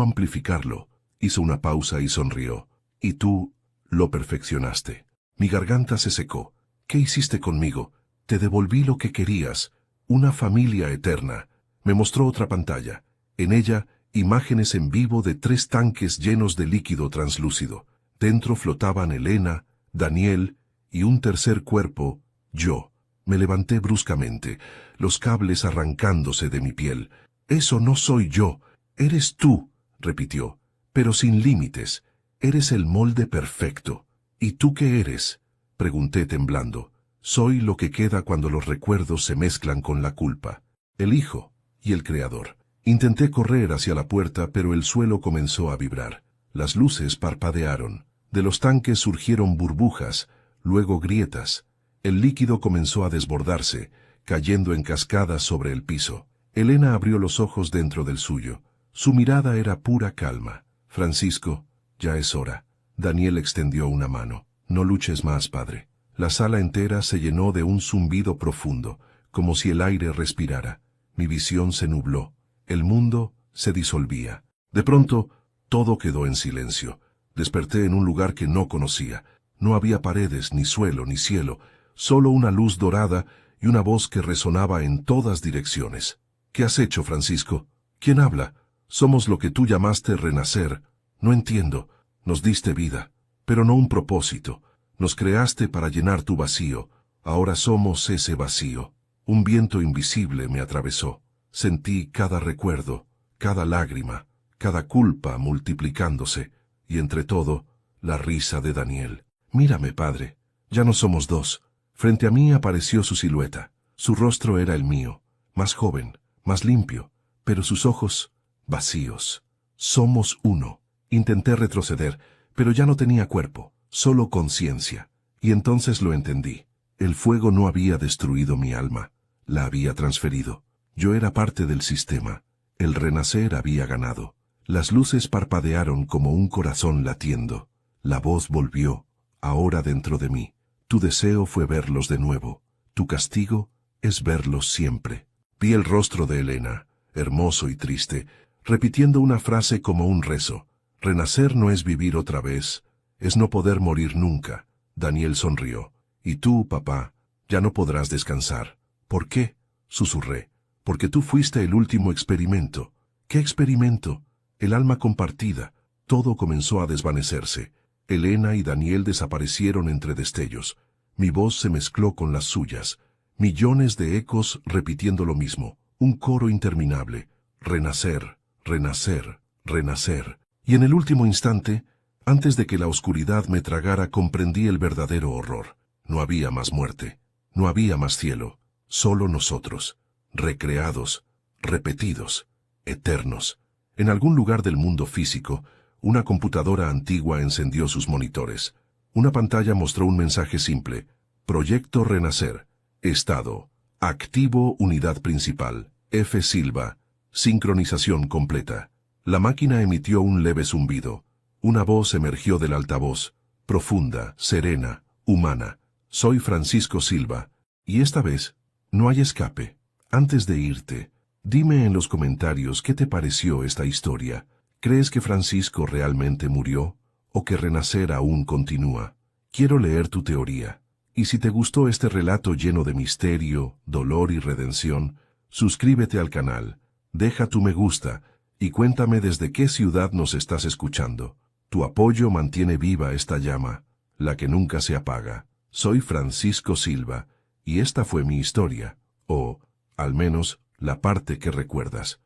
amplificarlo. Hizo una pausa y sonrió. Y tú lo perfeccionaste. Mi garganta se secó. ¿Qué hiciste conmigo? Te devolví lo que querías. Una familia eterna. Me mostró otra pantalla. En ella, imágenes en vivo de 3 tanques llenos de líquido translúcido. Dentro flotaban Elena, Daniel y un tercer cuerpo, yo. Me levanté bruscamente, los cables arrancándose de mi piel. Eso no soy yo, eres tú, repitió, pero sin límites. Eres el molde perfecto. ¿Y tú qué eres? Pregunté temblando. Soy lo que queda cuando los recuerdos se mezclan con la culpa. El Hijo y el Creador. Intenté correr hacia la puerta, pero el suelo comenzó a vibrar. Las luces parpadearon. De los tanques surgieron burbujas, luego grietas. El líquido comenzó a desbordarse, cayendo en cascadas sobre el piso. Elena abrió los ojos dentro del suyo. Su mirada era pura calma. Francisco, ya es hora. Daniel extendió una mano. No luches más, padre. La sala entera se llenó de un zumbido profundo, como si el aire respirara. Mi visión se nubló. El mundo se disolvía. De pronto, todo quedó en silencio. Desperté en un lugar que no conocía. No había paredes, ni suelo, ni cielo, solo una luz dorada y una voz que resonaba en todas direcciones. ¿Qué has hecho, Francisco? ¿Quién habla? Somos lo que tú llamaste renacer. No entiendo. Nos diste vida, pero no un propósito. Nos creaste para llenar tu vacío. Ahora somos ese vacío. Un viento invisible me atravesó. Sentí cada recuerdo, cada lágrima, cada culpa multiplicándose, y entre todo, la risa de Daniel. Mírame, padre. Ya no somos dos. Frente a mí apareció su silueta. Su rostro era el mío, más joven, más limpio, pero sus ojos vacíos. Somos uno. Intenté retroceder, pero ya no tenía cuerpo, solo conciencia. Y entonces lo entendí. El fuego no había destruido mi alma, la había transferido. Yo era parte del sistema. El renacer había ganado. Las luces parpadearon como un corazón latiendo. La voz volvió, ahora dentro de mí. Tu deseo fue verlos de nuevo. Tu castigo es verlos siempre. Vi el rostro de Elena, hermoso y triste, repitiendo una frase como un rezo. Renacer no es vivir otra vez, es no poder morir nunca. Daniel sonrió. Y tú, papá, ya no podrás descansar. ¿Por qué? Susurré. Porque tú fuiste el último experimento. ¿Qué experimento? El alma compartida. Todo comenzó a desvanecerse. Elena y Daniel desaparecieron entre destellos. Mi voz se mezcló con las suyas. Millones de ecos repitiendo lo mismo. Un coro interminable. Renacer, renacer, renacer. Y en el último instante, antes de que la oscuridad me tragara, comprendí el verdadero horror. No había más muerte. No había más cielo. Solo nosotros. Recreados, repetidos, eternos. En algún lugar del mundo físico, una computadora antigua encendió sus monitores. Una pantalla mostró un mensaje simple. Proyecto Renacer. Estado. Activo unidad principal. F. Silva. Sincronización completa. La máquina emitió un leve zumbido. Una voz emergió del altavoz. Profunda, serena, humana. Soy Francisco Silva. Y esta vez, no hay escape. Antes de irte, dime en los comentarios qué te pareció esta historia. ¿Crees que Francisco realmente murió? ¿O que renacer aún continúa? Quiero leer tu teoría. Y si te gustó este relato lleno de misterio, dolor y redención, suscríbete al canal, deja tu me gusta y cuéntame desde qué ciudad nos estás escuchando. Tu apoyo mantiene viva esta llama, la que nunca se apaga. Soy Francisco Silva, y esta fue mi historia, o, al menos, la parte que recuerdas.